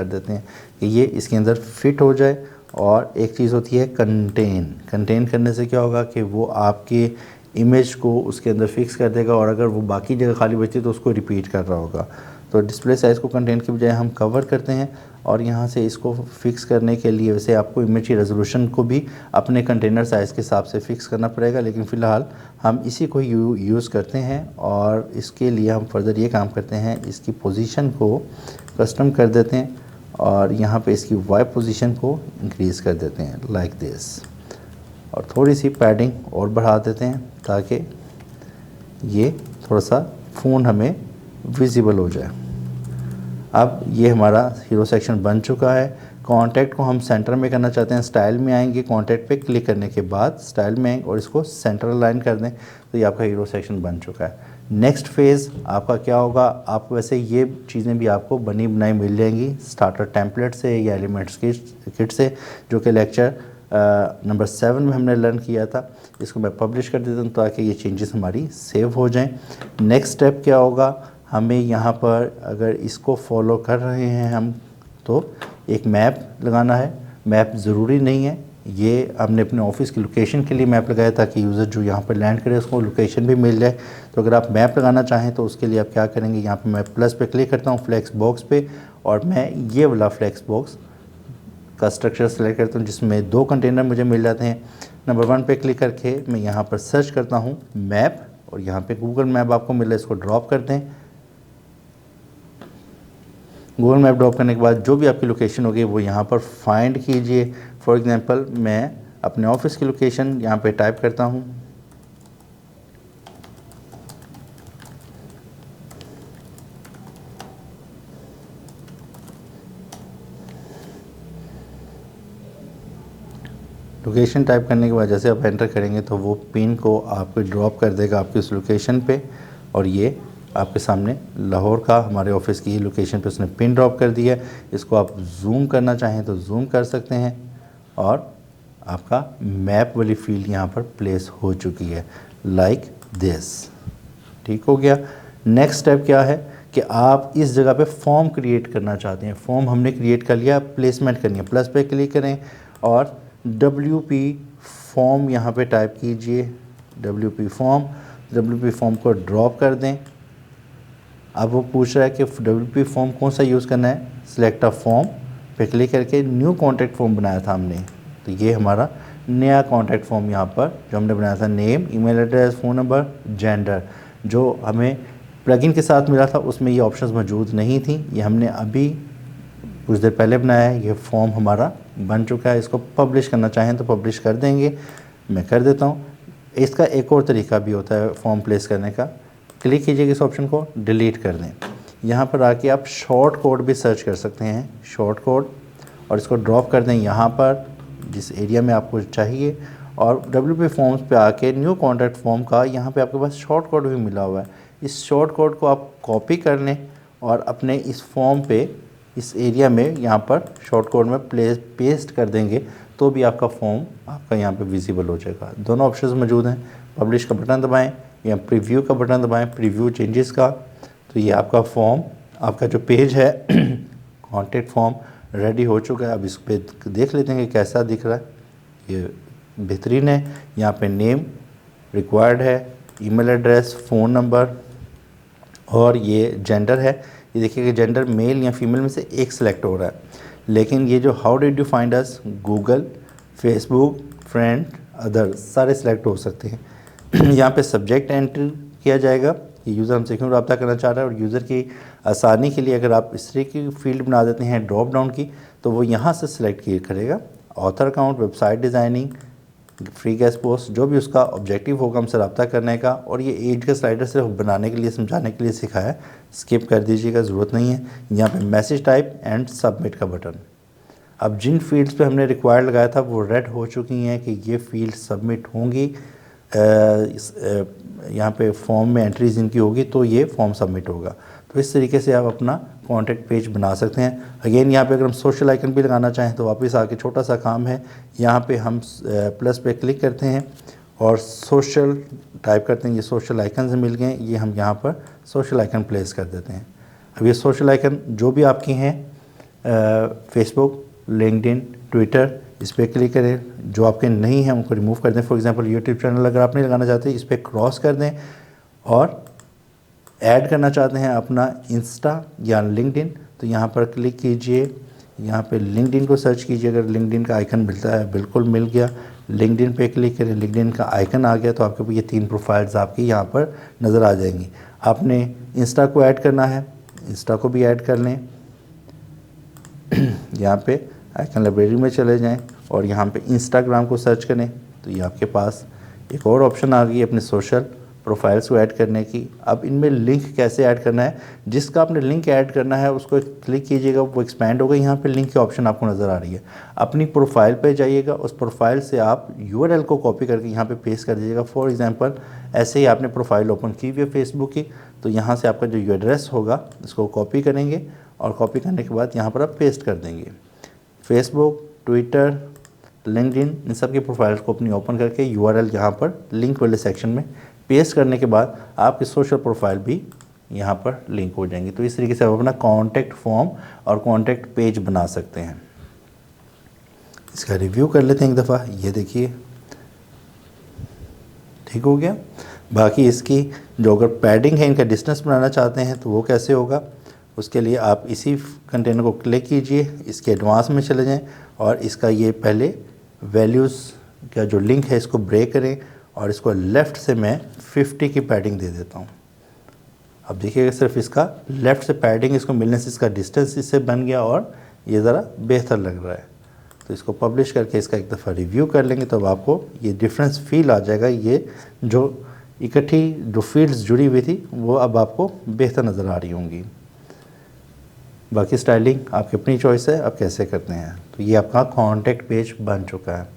देते हैं कि ये इसके अंदर फिट हो जाए और एक चीज़ होती है कंटेन करने से क्या होगा कि वो आपके इमेज को उसके अंदर फिक्स कर देगा, और अगर वो बाकी जगह खाली बची तो उसको रिपीट कर रहा होगा। तो डिस्प्ले साइज़ को कंटेंट के बजाय हम कवर करते हैं, और यहाँ से इसको फिक्स करने के लिए वैसे आपको इमेज की रेजोल्यूशन को भी अपने कंटेनर साइज़ के हिसाब से फिक्स करना पड़ेगा, लेकिन फ़िलहाल हम इसी को यूज़ करते हैं। और इसके लिए हम फर्दर ये काम करते हैं, इसकी पोजीशन को कस्टम कर देते हैं और यहाँ पे इसकी वाई पोजीशन को इंक्रीज़ कर देते हैं लाइक दिस, और थोड़ी सी पैडिंग और बढ़ा देते हैं ताकि ये थोड़ा सा फ़ोन हमें विजिबल हो जाए। अब ये हमारा हीरो सेक्शन बन चुका है। कॉन्टैक्ट को हम सेंटर में करना चाहते हैं, स्टाइल में आएंगे, कॉन्टैक्ट पे क्लिक करने के बाद स्टाइल में आएंगे और इसको सेंटर अलाइन कर दें, तो ये आपका हीरो सेक्शन बन चुका है। नेक्स्ट फेज़ आपका क्या होगा, आप वैसे ये चीज़ें भी आपको बनी बनाई मिल जाएंगी स्टार्टर टेम्पलेट से या एलिमेंट्स किट से, जो कि लेक्चर नंबर 7 में हमने लर्न किया था। इसको मैं पब्लिश कर देता हूँ ताकि ये चेंजेस हमारी सेव हो जाएं। नेक्स्ट स्टेप क्या होगा, हमें यहाँ पर अगर इसको फॉलो कर रहे हैं हम तो एक मैप लगाना है। मैप ज़रूरी नहीं है, ये हमने अपने ऑफिस की लोकेशन के लिए मैप लगाया ताकि यूज़र जो यहाँ पर लैंड करे उसको लोकेशन भी मिल जाए। तो अगर आप मैप लगाना चाहें तो उसके लिए आप क्या करेंगे, यहाँ पे मैं प्लस पे क्लिक करता हूँ फ्लेक्स बॉक्स पे, और मैं ये वाला फ्लेक्स बॉक्स का स्ट्रक्चर सेलेक्ट करता हूँ जिसमें 2 कंटेनर मुझे मिल जाते हैं। नंबर 1 पे क्लिक करके मैं यहाँ पर सर्च करता हूँ मैप, और यहाँ पे गूगल मैप आपको मिल रहा है, इसको ड्रॉप कर दें। गूगल मैप ड्रॉप करने के बाद जो भी आपकी लोकेशन होगी वो यहाँ पर फाइंड कीजिए। फॉर एग्जांपल मैं अपने ऑफिस की लोकेशन यहाँ पे टाइप करता हूँ, लोकेशन टाइप करने के बाद जैसे आप एंटर करेंगे तो वो पिन को आपको ड्रॉप कर देगा आपकी उस लोकेशन पे, और ये आपके सामने लाहौर का हमारे ऑफिस की लोकेशन पे उसने पिन ड्रॉप कर दिया। इसको आप जूम करना चाहें तो जूम कर सकते हैं, और आपका मैप वाली फील्ड यहाँ पर प्लेस हो चुकी है लाइक दिस। ठीक हो गया। नेक्स्ट स्टेप क्या है कि आप इस जगह पे फॉर्म क्रिएट करना चाहते हैं। फॉर्म हमने क्रिएट कर लिया, प्लेसमेंट करनी है, प्लस पे क्लिक करें और WP फॉर्म यहाँ पे टाइप कीजिए, WP फॉर्म को ड्रॉप कर दें। अब वो पूछ रहा है कि WP फॉर्म कौन सा यूज़ करना है, सिलेक्ट अ फॉर्म पे क्लिक करके न्यू कॉन्टैक्ट फॉर्म बनाया था हमने, तो ये हमारा नया कॉन्टैक्ट फॉर्म यहाँ पर जो हमने बनाया था, name, email address, phone number, gender, जो हमें प्लगइन के साथ मिला था उसमें ये ऑप्शंस मौजूद नहीं थी, ये हमने अभी कुछ देर पहले बनाया है। ये फॉर्म हमारा बन चुका है। इसको पब्लिश करना चाहें तो पब्लिश कर देंगे, मैं कर देता हूँ। इसका एक और तरीका भी होता है फॉर्म प्लेस करने का, क्लिक कीजिए इस ऑप्शन को, डिलीट कर दें। यहाँ पर आके आप शॉर्ट कोड भी सर्च कर सकते हैं, शॉर्ट कोड, और इसको ड्रॉप कर दें यहाँ पर जिस एरिया में आपको चाहिए, और WP फॉर्म्स पे आके न्यू कॉन्टैक्ट फॉर्म का यहाँ पे आपके पास शॉर्ट कोड भी मिला हुआ है। इस शॉर्ट कोड को आप कॉपी कर लें और अपने इस फॉर्म पे इस एरिया में यहाँ पर शॉर्ट कोड में पेस्ट कर देंगे तो भी आपका फॉर्म आपका यहाँ पे विजिबल हो जाएगा। दोनों ऑप्शंस मौजूद हैं, पब्लिश का बटन दबाएं या प्रीव्यू का बटन दबाएं, प्रीव्यू चेंजेस का, तो ये आपका फॉर्म, आपका जो पेज है कॉन्टैक्ट फॉर्म रेडी हो चुका है। अब इस पे देख लेते हैं कि कैसा दिख रहा है। ये बेहतरीन है। यहाँ पे नेम रिक्वायर्ड है, ईमेल एड्रेस, फ़ोन नंबर, और ये जेंडर है। ये देखिए कि जेंडर मेल या फीमेल में से एक सिलेक्ट हो रहा है, लेकिन ये जो how did you find us, Google, Facebook, friend, other सारे सिलेक्ट हो सकते हैं। यहाँ पे सब्जेक्ट एंटर किया जाएगा, ये यूज़र हमसे क्यों रब्ता करना चाह रहा है, और यूज़र की आसानी के लिए अगर आप इस तरह की फील्ड बना देते हैं ड्रॉप डाउन की, तो वो यहाँ से सिलेक्ट किया करेगा। Author account, website designing, free guest post, जो भी उसका ऑब्जेक्टिव होगा हमसे रब्ता करने का। और ये एज का स्लाइडर सिर्फ बनाने के लिए, समझाने के लिए सिखाया है, स्किप कर दीजिएगा, ज़रूरत नहीं है। यहाँ पे मैसेज टाइप एंड सबमिट का बटन। अब जिन फील्ड्स पे हमने रिक्वायर्ड लगाया था वो रेड हो चुकी हैं कि ये फील्ड सबमिट होंगी, यहाँ पे फॉर्म में एंट्रीज इनकी होगी तो ये फॉर्म सबमिट होगा। तो इस तरीके से आप अपना कॉन्टैक्ट पेज बना सकते हैं। अगेन यहाँ पे अगर हम सोशल आइकन भी लगाना चाहें तो वापस आके छोटा सा काम है, यहाँ पे हम प्लस पे क्लिक करते हैं और सोशल टाइप करते हैं। ये सोशल आइकन से मिल गए, ये हम यहाँ पर सोशल आइकन प्लेस कर देते हैं। अब ये सोशल आइकन जो भी आपकी हैं, फेसबुक, लिंक्डइन, ट्विटर, इस पर क्लिक करें, जो आपके नहीं हैं उनको रिमूव कर दें। फॉर एग्जांपल यूट्यूब चैनल अगर आप नहीं लगाना चाहते, इस पर क्रॉस कर दें और ऐड करना चाहते हैं अपना इंस्टा या लिंक्डइन, तो यहाँ पर क्लिक कीजिए, यहाँ पे लिंक्डइन को सर्च कीजिए। अगर लिंक्डइन का आइकन मिलता है, बिल्कुल मिल गया, लिंक्डइन पे क्लिक करें, लिंक्डइन का आइकन आ गया तो आपके ये 3 प्रोफाइल्स आपकी यहाँ पर नज़र आ जाएंगी। आपने इंस्टा को ऐड करना है, इंस्टा को भी ऐड कर लें। यहाँ पे आइकन लाइब्रेरी में चले जाएं और यहाँ पे इंस्टाग्राम को सर्च करें तो ये आपके पास एक और ऑप्शन आ गई अपने सोशल प्रोफाइल्स को ऐड करने की। अब इनमें लिंक कैसे ऐड करना है, जिसका आपने लिंक ऐड करना है उसको क्लिक कीजिएगा, वो एक्सपैंड होगा। यहाँ पे लिंक की ऑप्शन आपको नज़र आ रही है। अपनी प्रोफाइल पे जाइएगा, उस प्रोफाइल से आप यूआरएल को कॉपी करके यहाँ पे पेस्ट कर दीजिएगा। फॉर एग्जांपल ऐसे ही आपने प्रोफाइल ओपन की हुई है फेसबुक की, तो यहाँ से आपका जो एड्रेस होगा उसको कॉपी करेंगे और कॉपी करने के बाद यहाँ पर आप पेस्ट कर देंगे। फेसबुक, ट्विटर, लिंक्डइन, इन सब की प्रोफाइल्स को अपनी ओपन करके यूआरएल यहाँ पर लिंक वाले सेक्शन में पेस्ट करने के बाद आपकी सोशल प्रोफाइल भी यहाँ पर लिंक हो जाएंगी। तो इस तरीके से आप अपना कॉन्टैक्ट फॉर्म और कॉन्टैक्ट पेज बना सकते हैं। इसका रिव्यू कर लेते हैं एक दफ़ा। ये देखिए ठीक हो गया। बाकी इसकी जो अगर पैडिंग है, इनका डिस्टेंस बनाना चाहते हैं तो वो कैसे होगा, उसके लिए आप इसी कंटेनर को क्लिक कीजिए, इसके एडवांस में चले जाएं और इसका ये पहले वैल्यूज़ का जो लिंक है इसको ब्रेक करें और इसको लेफ़्ट से मैं 50 की पैडिंग दे देता हूँ। अब देखिएगा सिर्फ इसका लेफ़्ट से पैडिंग इसको मिलने से इसका डिस्टेंस इससे बन गया और ये ज़रा बेहतर लग रहा है। तो इसको पब्लिश करके इसका एक दफ़ा रिव्यू कर लेंगे तो अब आपको ये डिफरेंस फील आ जाएगा। ये जो इकट्ठी जो फील्ड्स जुड़ी हुई थी वो अब आपको बेहतर नज़र आ रही होंगी। बाकी स्टाइलिंग आपकी अपनी चॉइस है, आप कैसे करते हैं। तो ये आपका कॉन्टैक्ट पेज बन चुका है।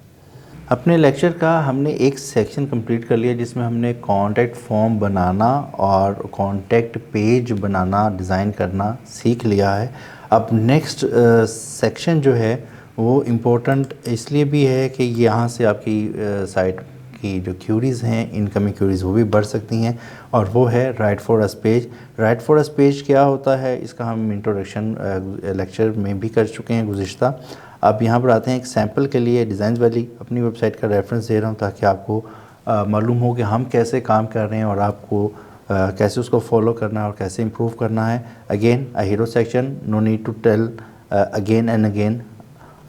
अपने लेक्चर का हमने एक सेक्शन कंप्लीट कर लिया जिसमें हमने कॉन्टैक्ट फॉर्म बनाना और कॉन्टैक्ट पेज बनाना, डिज़ाइन करना सीख लिया है। अब नेक्स्ट सेक्शन जो है वो इम्पोर्टेंट इसलिए भी है कि यहाँ से आपकी साइट की जो क्यूरीज़ हैं, इनकमिंग क्यूरीज़ वो भी बढ़ सकती हैं, और वो है right for us page. Right for us page क्या होता है, इसका हम इंट्रोडक्शन लेक्चर में भी कर चुके हैं गुज़िश्ता। अब यहाँ पर आते हैं एक सैम्पल के लिए। डिज़ाइंस वैली अपनी वेबसाइट का रेफरेंस दे रहा हूँ ताकि आपको मालूम हो कि हम कैसे काम कर रहे हैं और आपको कैसे उसको फॉलो करना है और कैसे इम्प्रूव करना है। Again a hero section, no need to tell again and again.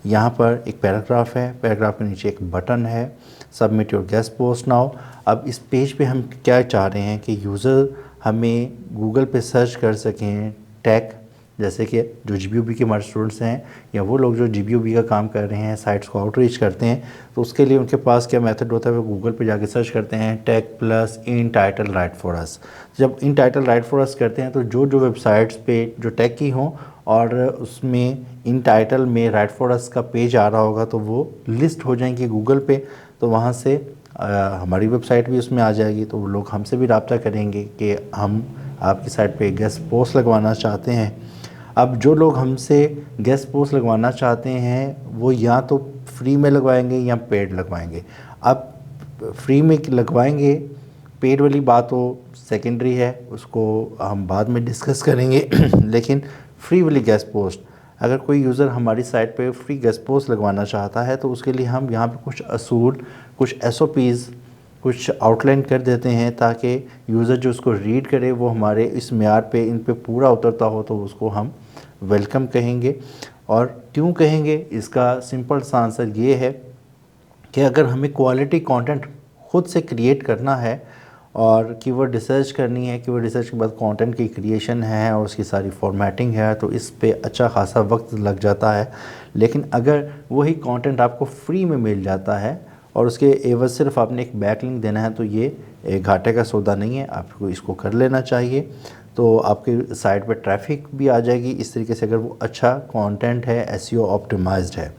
यहाँ पर एक पैराग्राफ है, पैराग्राफ के नीचे एक बटन है, submit your guest post now. अब इस पेज पे हम क्या चाह रहे हैं कि यूज़र हमें गूगल पे सर्च कर सकें टैग, जैसे कि जो GBOB के हमारे स्टूडेंट्स हैं या वो लोग जो GBOB का काम कर रहे हैं, साइट्स को आउटरीच करते हैं, तो उसके लिए उनके पास क्या मेथड होता है, वो गूगल पे जाके सर्च करते हैं tag plus in title write for us. जब in title write for us करते हैं तो जो जो वेबसाइट्स पे जो टैग की हों और उसमें इन टाइटल में राइट फॉर अस का पेज आ रहा होगा तो वो लिस्ट हो जाएंगी गूगल पे। तो वहाँ से हमारी वेबसाइट भी उसमें आ जाएगी, तो वो लोग हमसे भी रब्ता करेंगे कि हम आपकी साइट पे गेस्ट पोस्ट लगवाना चाहते हैं। अब जो लोग हमसे गेस्ट पोस्ट लगवाना चाहते हैं वो या तो फ्री में लगवाएंगे या पेड लगवाएंगे। अब फ्री में लगवाएंगे, पेड वाली बात तो सेकेंडरी है, उसको हम बाद में डिस्कस करेंगे लेकिन फ्री वाली गेस्ट पोस्ट, अगर कोई यूज़र हमारी साइट पे फ्री गेस्ट पोस्ट लगवाना चाहता है तो उसके लिए हम यहाँ पे कुछ असूल, कुछ SOPs, कुछ आउटलाइन कर देते हैं ताकि यूज़र जो उसको रीड करे वो हमारे इस मेयार पे इन पे पूरा उतरता हो तो उसको हम वेलकम कहेंगे। और क्यों कहेंगे, इसका सिंपल सा आंसर ये है कि अगर हमें क्वालिटी कंटेंट खुद से क्रिएट करना है और कीवर्ड रिसर्च करनी है, कीवर्ड रिसर्च के बाद कंटेंट की क्रिएशन है और उसकी सारी फॉर्मेटिंग है, तो इस पे अच्छा खासा वक्त लग जाता है। लेकिन अगर वही कंटेंट आपको फ्री में मिल जाता है और उसके एवज सिर्फ आपने एक बैकलिंक देना है तो ये एक घाटे का सौदा नहीं है, आपको इसको कर लेना चाहिए। तो आपकी साइट पर ट्रैफिक भी आ जाएगी इस तरीके से अगर वो अच्छा कंटेंट है, SEO ऑप्टिमाइज्ड है।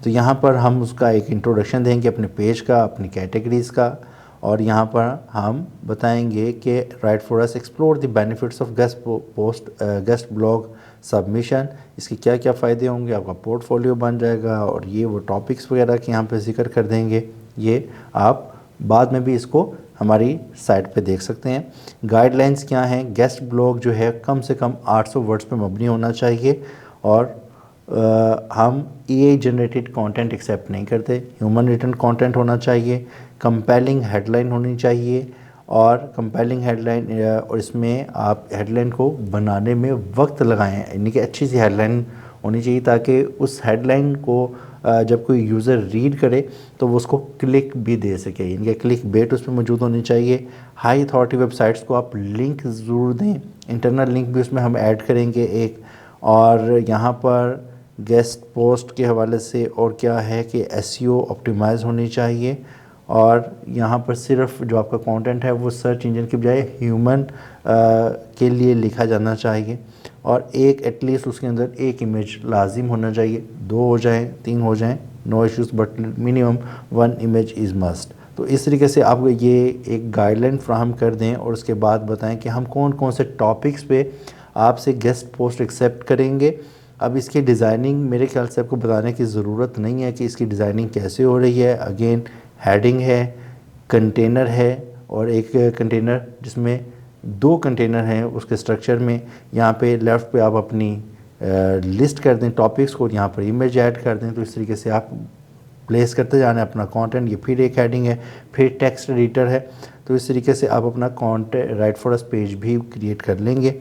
तो यहाँ पर हम उसका एक इंट्रोडक्शन देंगे अपने पेज का, अपनी कैटेगरीज़ का, और यहाँ पर हम बताएंगे कि right for us explore the benefits of guest blog submission, इसके क्या क्या फ़ायदे होंगे, आपका पोर्टफोलियो बन जाएगा और ये वो टॉपिक्स वगैरह के यहाँ पे जिक्र कर देंगे। ये आप बाद में भी इसको हमारी साइट पे देख सकते हैं। गाइडलाइंस क्या हैं, गेस्ट ब्लॉग जो है कम से कम 800 वर्ड्स पे मबनी होना चाहिए और हम AI जनरेटेड कंटेंट एक्सेप्ट नहीं करते, ह्यूमन रिटन कंटेंट होना चाहिए, कंपेलिंग हेडलाइन होनी चाहिए और कंपेलिंग हेडलाइन और इसमें आप हेडलाइन को बनाने में वक्त लगाएं, यानी कि अच्छी सी हेडलाइन होनी चाहिए ताकि उस हेडलाइन को जब कोई यूज़र रीड करे तो वो उसको क्लिक भी दे सके, यानी कि क्लिक बेट उसमें मौजूद होनी चाहिए। हाई अथॉरिटी वेबसाइट्स को आप लिंक ज़रूर दें, इंटरनल लिंक भी उसमें हम ऐड करेंगे एक। और यहाँ पर गेस्ट पोस्ट के हवाले से और क्या है कि एसईओ ऑप्टिमाइज़ होनी चाहिए और यहाँ पर सिर्फ जो आपका कंटेंट है वो सर्च इंजन की बजाय ह्यूमन के लिए लिखा जाना चाहिए और एक एटलीस्ट उसके अंदर एक इमेज लाजिम होना चाहिए, 2 हो जाएं 3 हो जाएं, no issues, but minimum 1 image is must. तो इस तरीके से आप ये एक गाइडलाइन फ्राहम कर दें और उसके बाद बताएं कि हम कौन कौन से टॉपिक्स पे आपसे गेस्ट पोस्ट एक्सेप्ट करेंगे। अब इसकी डिज़ाइनिंग मेरे ख्याल से आपको बताने की ज़रूरत नहीं है कि इसकी डिज़ाइनिंग कैसे हो रही है। अगेन हेडिंग है, कंटेनर है और एक कंटेनर जिसमें 2 कंटेनर हैं उसके स्ट्रक्चर में। यहाँ पे लेफ़्ट पे आप अपनी लिस्ट कर दें टॉपिक्स को, यहाँ पर इमेज ऐड कर दें। तो इस तरीके से आप प्लेस करते जाना है अपना कंटेंट। ये फिर एक हेडिंग है, फिर टेक्स्ट एडिटर है। तो इस तरीके से आप अपना content right for us page भी क्रिएट कर लेंगे।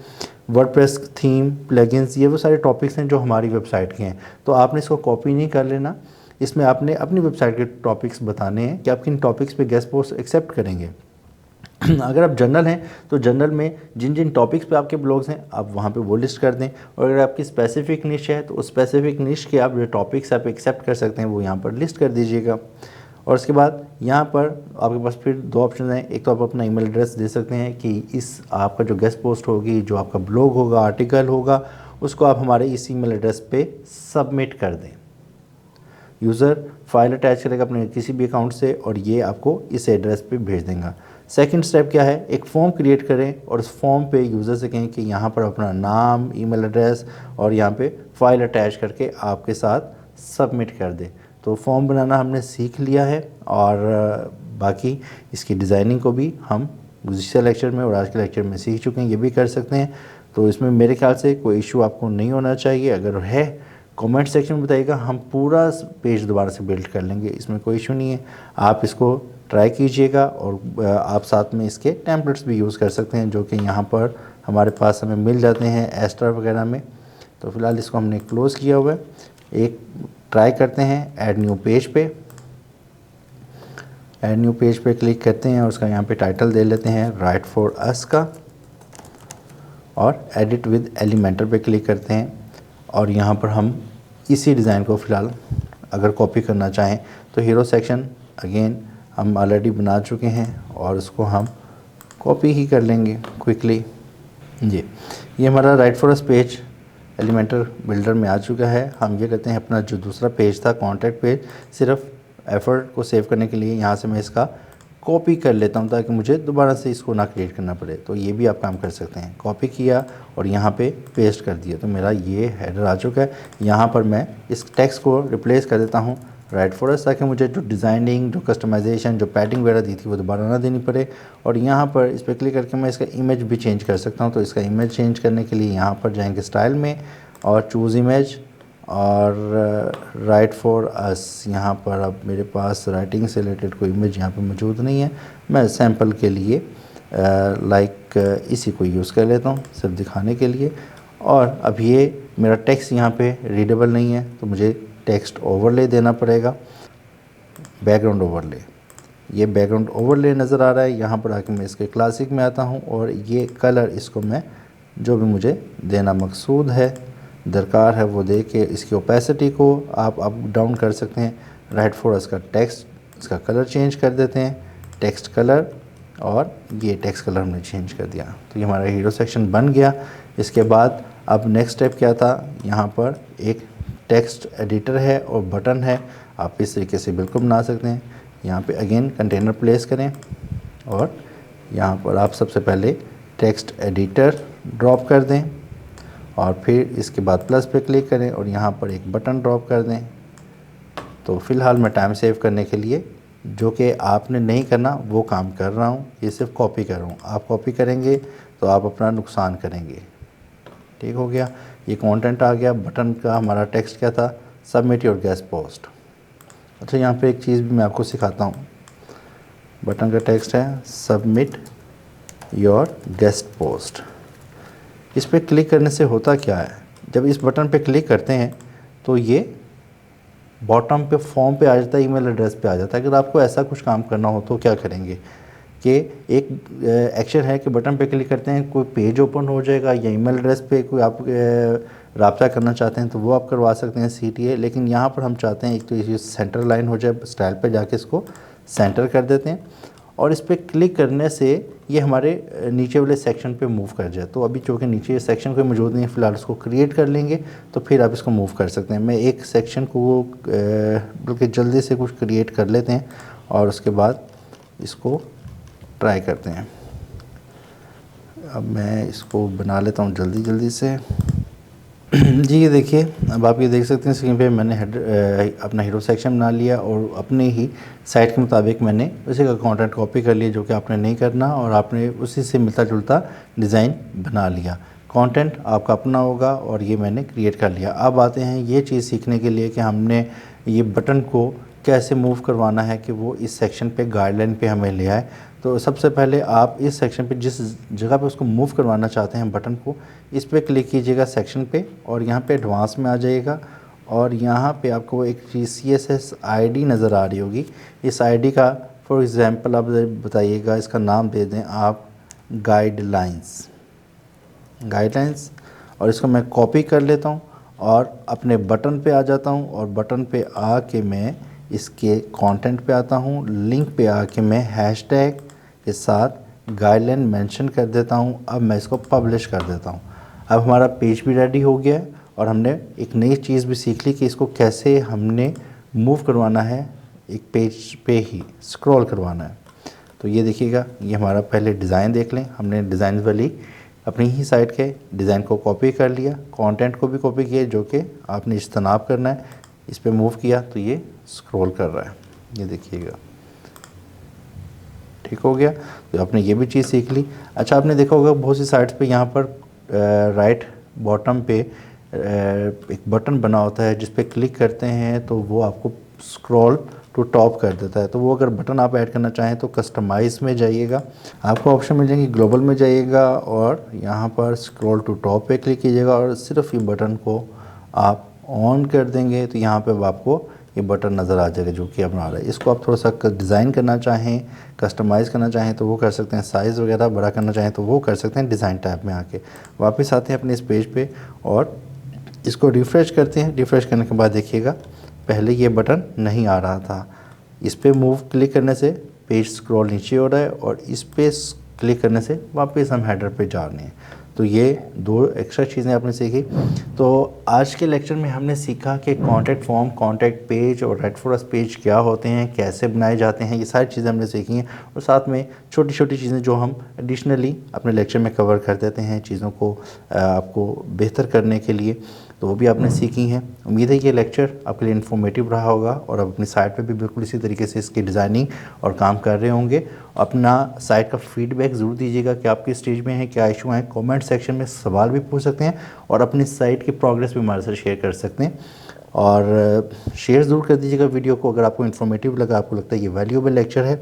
वर्डप्रेस थीम, प्लगइन्स, ये वो सारे टॉपिक्स हैं जो हमारी वेबसाइट के हैं। तो आपने इसको कॉपी नहीं कर लेना, इसमें आपने अपनी वेबसाइट के टॉपिक्स बताने हैं कि आप किन टॉपिक्स पे गेस्ट पोस्ट एक्सेप्ट करेंगे। अगर आप जर्नल हैं तो जर्नल में जिन जिन टॉपिक्स पे आपके ब्लॉग्स हैं आप वहाँ पे वो लिस्ट कर दें और अगर आपकी स्पेसिफिक निश है तो उस स्पेसिफिक निश के आप जो टॉपिक्स आप एक्सेप्ट कर सकते हैं वो यहाँ पर लिस्ट कर दीजिएगा। और उसके बाद यहाँ पर आपके पास फिर 2 ऑप्शन हैं। एक तो आप अपना ईमेल एड्रेस दे सकते हैं कि इस आपका जो गेस्ट पोस्ट होगी, जो आपका ब्लॉग होगा, आर्टिकल होगा, उसको आप हमारे इस ईमेल एड्रेस पे सबमिट कर दें। यूज़र फाइल अटैच करेगा अपने किसी भी अकाउंट से और ये आपको इस एड्रेस पे भेज देगा। सेकंड स्टेप क्या है, एक फॉर्म क्रिएट करें और उस फॉर्म पे यूज़र से कहें कि यहाँ पर अपना नाम, ईमेल एड्रेस और यहाँ पे फाइल अटैच करके आपके साथ सबमिट कर दे। तो फॉर्म बनाना हमने सीख लिया है और बाकी इसकी डिज़ाइनिंग को भी हम गुज़िश्ता लेक्चर में और आज के लेक्चर में सीख चुके हैं, ये भी कर सकते हैं। तो इसमें मेरे ख्याल से कोई इशू आपको नहीं होना चाहिए। अगर है कमेंट सेक्शन में बताइएगा, हम पूरा पेज दोबारा से बिल्ड कर लेंगे, इसमें कोई इशू नहीं है। आप इसको ट्राई कीजिएगा और आप साथ में इसके टेम्पलेट्स भी यूज़ कर सकते हैं जो कि यहाँ पर हमारे पास हमें मिल जाते हैं एस्टर वगैरह में। तो फ़िलहाल इसको हमने क्लोज़ किया हुआ है। एक ट्राई करते हैं ऐड न्यू पेज पे। ऐड न्यू पेज पे क्लिक करते हैं और उसका यहाँ पे टाइटल दे लेते हैं राइट फॉर अस का और एडिट विद एलिमेंटर पे क्लिक करते हैं और यहाँ पर हम इसी डिज़ाइन को फ़िलहाल अगर कॉपी करना चाहें तो हीरो सेक्शन अगेन हम ऑलरेडी बना चुके हैं और उसको हम कॉपी ही कर लेंगे क्विकली। ये हमारा right for us page Elementor builder में आ चुका है। हम ये करते हैं अपना जो दूसरा पेज था कॉन्टैक्ट पेज, सिर्फ एफ़र्ट को सेव करने के लिए यहाँ से मैं इसका कॉपी कर लेता हूँ ताकि मुझे दोबारा से इसको ना क्रिएट करना पड़े। तो ये भी आप काम कर सकते हैं, कॉपी किया और यहाँ पे पेस्ट कर दिया। तो मेरा ये हेडर आ चुका है। यहाँ पर मैं इस टेक्स्ट को रिप्लेस कर देता हूँ राइट फॉर अस ताकि मुझे जो डिज़ाइनिंग, जो कस्टमाइजेशन, जो पैडिंग वगैरह दी थी वो दोबारा ना देनी पड़े। और यहाँ पर इस पर क्लिक करके मैं इसका इमेज भी चेंज कर सकता हूँ। तो इसका इमेज चेंज करने के लिए यहाँ पर जाएंगे स्टाइल में और चूज़ इमेज और राइट फॉर अस। यहाँ पर अब मेरे पास राइटिंग से रिलेटेड कोई इमेज यहाँ पे मौजूद नहीं है। मैं सैम्पल के लिए इसी को यूज़ कर लेता हूँ सिर्फ दिखाने के लिए। और अब ये मेरा टेक्स्ट यहाँ पे रीडेबल नहीं है तो मुझे टेक्स्ट ओवरले देना पड़ेगा, बैकग्राउंड ओवरले। ये बैकग्राउंड ओवरले नज़र आ रहा है। यहाँ पर आके मैं इसके क्लासिक में आता हूँ और ये कलर इसको मैं जो भी मुझे देना मकसूद है, दरकार है, वो दे के इसकी ओपेसिटी को आप अप डाउन कर सकते हैं। राइट फॉर अस का टेक्स्ट, इसका कलर चेंज कर देते हैं, टेक्स्ट कलर, और ये टेक्स्ट कलर हमने चेंज कर दिया। तो ये हमारा हीरो सेक्शन बन गया। इसके बाद अब नेक्स्ट स्टेप क्या था, यहाँ पर एक टेक्स्ट एडिटर है और बटन है। आप इस तरीके से बिल्कुल बना सकते हैं। यहाँ पे अगेन कंटेनर प्लेस करें और यहाँ पर आप सबसे पहले टेक्स्ट एडिटर ड्रॉप कर दें और फिर इसके बाद प्लस पे क्लिक करें और यहाँ पर एक बटन ड्रॉप कर दें। तो फ़िलहाल मैं टाइम सेव करने के लिए जो कि आपने नहीं करना वो काम कर रहा हूँ, ये सिर्फ कॉपी कर रहा हूँ। आप कॉपी करेंगे तो आप अपना नुकसान करेंगे। ठीक हो गया। ये कंटेंट आ गया। बटन का हमारा टेक्स्ट क्या था, सबमिट योर गेस्ट पोस्ट। अच्छा, यहाँ पे एक चीज़ भी मैं आपको सिखाता हूँ। बटन का टेक्स्ट है सबमिट योर गेस्ट पोस्ट। इस पर क्लिक करने से होता क्या है, जब इस बटन पे क्लिक करते हैं तो ये बॉटम पे फॉर्म पे आ जाता है, ईमेल एड्रेस पे आ जाता है। अगर आपको ऐसा कुछ काम करना हो तो क्या करेंगे कि एक एक्शन है कि बटन पे क्लिक करते हैं, कोई पेज ओपन हो जाएगा या ईमेल एड्रेस पे कोई आप रब्ता करना चाहते हैं तो वो आप करवा सकते हैं CTA। लेकिन यहाँ पर हम चाहते हैं एक तो ये सेंटर लाइन हो जाए, स्टाइल पे जाके इसको सेंटर कर देते हैं और इस पर क्लिक करने से ये हमारे नीचे वाले सेक्शन पे मूव कर जाए। तो अभी चूँकि नीचे सेक्शन कोई मौजूद नहीं है, फ़िलहाल उसको क्रिएट कर लेंगे तो फिर आप इसको मूव कर सकते हैं। मैं एक सेक्शन को बल्कि जल्दी से कुछ क्रिएट कर लेते हैं और उसके बाद इसको ट्राई करते हैं। अब मैं इसको बना लेता हूँ जल्दी से। जी ये देखिए, अब आप ये देख सकते हैं स्क्रीन पे मैंने अपना हीरो सेक्शन बना लिया और अपने ही साइट के मुताबिक मैंने उसी का कंटेंट कॉपी कर लिया, जो कि आपने नहीं करना, और आपने उसी से मिलता जुलता डिज़ाइन बना लिया। कंटेंट आपका अपना होगा और ये मैंने क्रिएट कर लिया। अब आते हैं ये चीज़ सीखने के लिए कि हमने ये बटन को कैसे मूव करवाना है कि वो इस सेक्शन पे गाइडलाइन पे हमें ले आए। तो सबसे पहले आप इस सेक्शन पे जिस जगह पे उसको मूव करवाना चाहते हैं बटन को, इस पे क्लिक कीजिएगा सेक्शन पे और यहाँ पे एडवांस में आ जाइएगा और यहाँ पे आपको एक CSS ID नज़र आ रही होगी। इस ID का फॉर एग्ज़ाम्पल आप बताइएगा, इसका नाम दे दें आप गाइडलाइंस, और इसको मैं कॉपी कर लेता हूँ और अपने बटन पे आ जाता हूँ और बटन पे आके मैं इसके कंटेंट पे आता हूँ। लिंक पे आके मैं हैशटैग के साथ गाइडलाइन मेंशन कर देता हूँ। अब मैं इसको पब्लिश कर देता हूँ। अब हमारा पेज भी रेडी हो गया है और हमने एक नई चीज़ भी सीख ली कि इसको कैसे हमने मूव करवाना है, एक पेज पे ही स्क्रॉल करवाना है। तो ये देखिएगा, ये हमारा पहले डिज़ाइन देख लें। हमने डिज़ाइन वाली अपनी ही साइट के डिज़ाइन को कॉपी कर लिया, कंटेंट को भी कॉपी किया जो कि आपने इज्तनाब करना है। इस पे मूव किया तो ये स्क्रॉल कर रहा है, ये देखिएगा, ठीक हो गया। तो आपने ये भी चीज़ सीख ली। अच्छा, आपने देखा होगा बहुत सी साइट्स पे यहाँ पर राइट बॉटम पे एक बटन बना होता है जिस पे क्लिक करते हैं तो वो आपको स्क्रॉल टू टॉप कर देता है। तो वो अगर बटन आप ऐड करना चाहें तो कस्टमाइज़ में जाइएगा, आपको ऑप्शन मिल जाएंगे, ग्लोबल में जाइएगा और यहाँ पर स्क्रॉल टू टॉप पे क्लिक कीजिएगा और सिर्फ ये बटन को आप ऑन कर देंगे तो यहाँ पे आपको ये बटन नज़र आ जाएगा जो कि अब आ रहा है। इसको आप थोड़ा सा डिज़ाइन करना चाहें, कस्टमाइज़ करना चाहें तो वो कर सकते हैं, साइज़ वगैरह बड़ा करना चाहें तो वो कर सकते हैं। डिज़ाइन टैब में आके वापस आते हैं अपने इस पेज पे और इसको रिफ़्रेश करते हैं। रिफ़्रेश करने के बाद देखिएगा, पहले ये बटन नहीं आ रहा था, इस पर मूव क्लिक करने से पेज स्क्रॉल नीचे हो रहा है और इस पर क्लिक करने से वापस हम हेडर पे जा रहे हैं। तो ये दो एक्स्ट्रा चीज़ें आपने सीखी। तो आज के लेक्चर में हमने सीखा कि कॉन्टैक्ट फॉर्म, कॉन्टैक्ट पेज और राइट फॉर अस पेज क्या होते हैं, कैसे बनाए जाते हैं, ये सारी चीज़ें हमने सीखी हैं और साथ में छोटी छोटी चीज़ें जो हम एडिशनली अपने लेक्चर में कवर कर देते हैं चीज़ों को आपको बेहतर करने के लिए, तो वो भी आपने सीखी हैं। उम्मीद है ये लेक्चर आपके लिए इन्फॉर्मेटिव रहा होगा और आप अपनी साइट पे भी बिल्कुल इसी तरीके से इसकी डिज़ाइनिंग और काम कर रहे होंगे। अपना साइट का फीडबैक ज़रूर दीजिएगा कि आप किस स्टेज में हैं, क्या इशू हैं। कमेंट सेक्शन में सवाल भी पूछ सकते हैं और अपनी साइट की प्रोग्रेस भी हमारे साथ शेयर कर सकते हैं और शेयर ज़रूर कर दीजिएगा वीडियो को अगर आपको इन्फॉर्मेटिव लगा, आपको लगता है ये वैल्यूएबल लेक्चर है।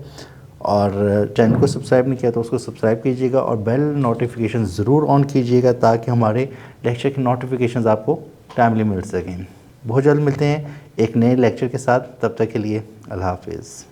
और चैनल को सब्सक्राइब नहीं किया तो उसको सब्सक्राइब कीजिएगा और बेल नोटिफिकेशन ज़रूर ऑन कीजिएगा ताकि हमारे लेक्चर की नोटिफिकेशंस आपको टाइमली मिल सकें। बहुत जल्द मिलते हैं एक नए लेक्चर के साथ, तब तक के लिए अल्लाह हाफिज़।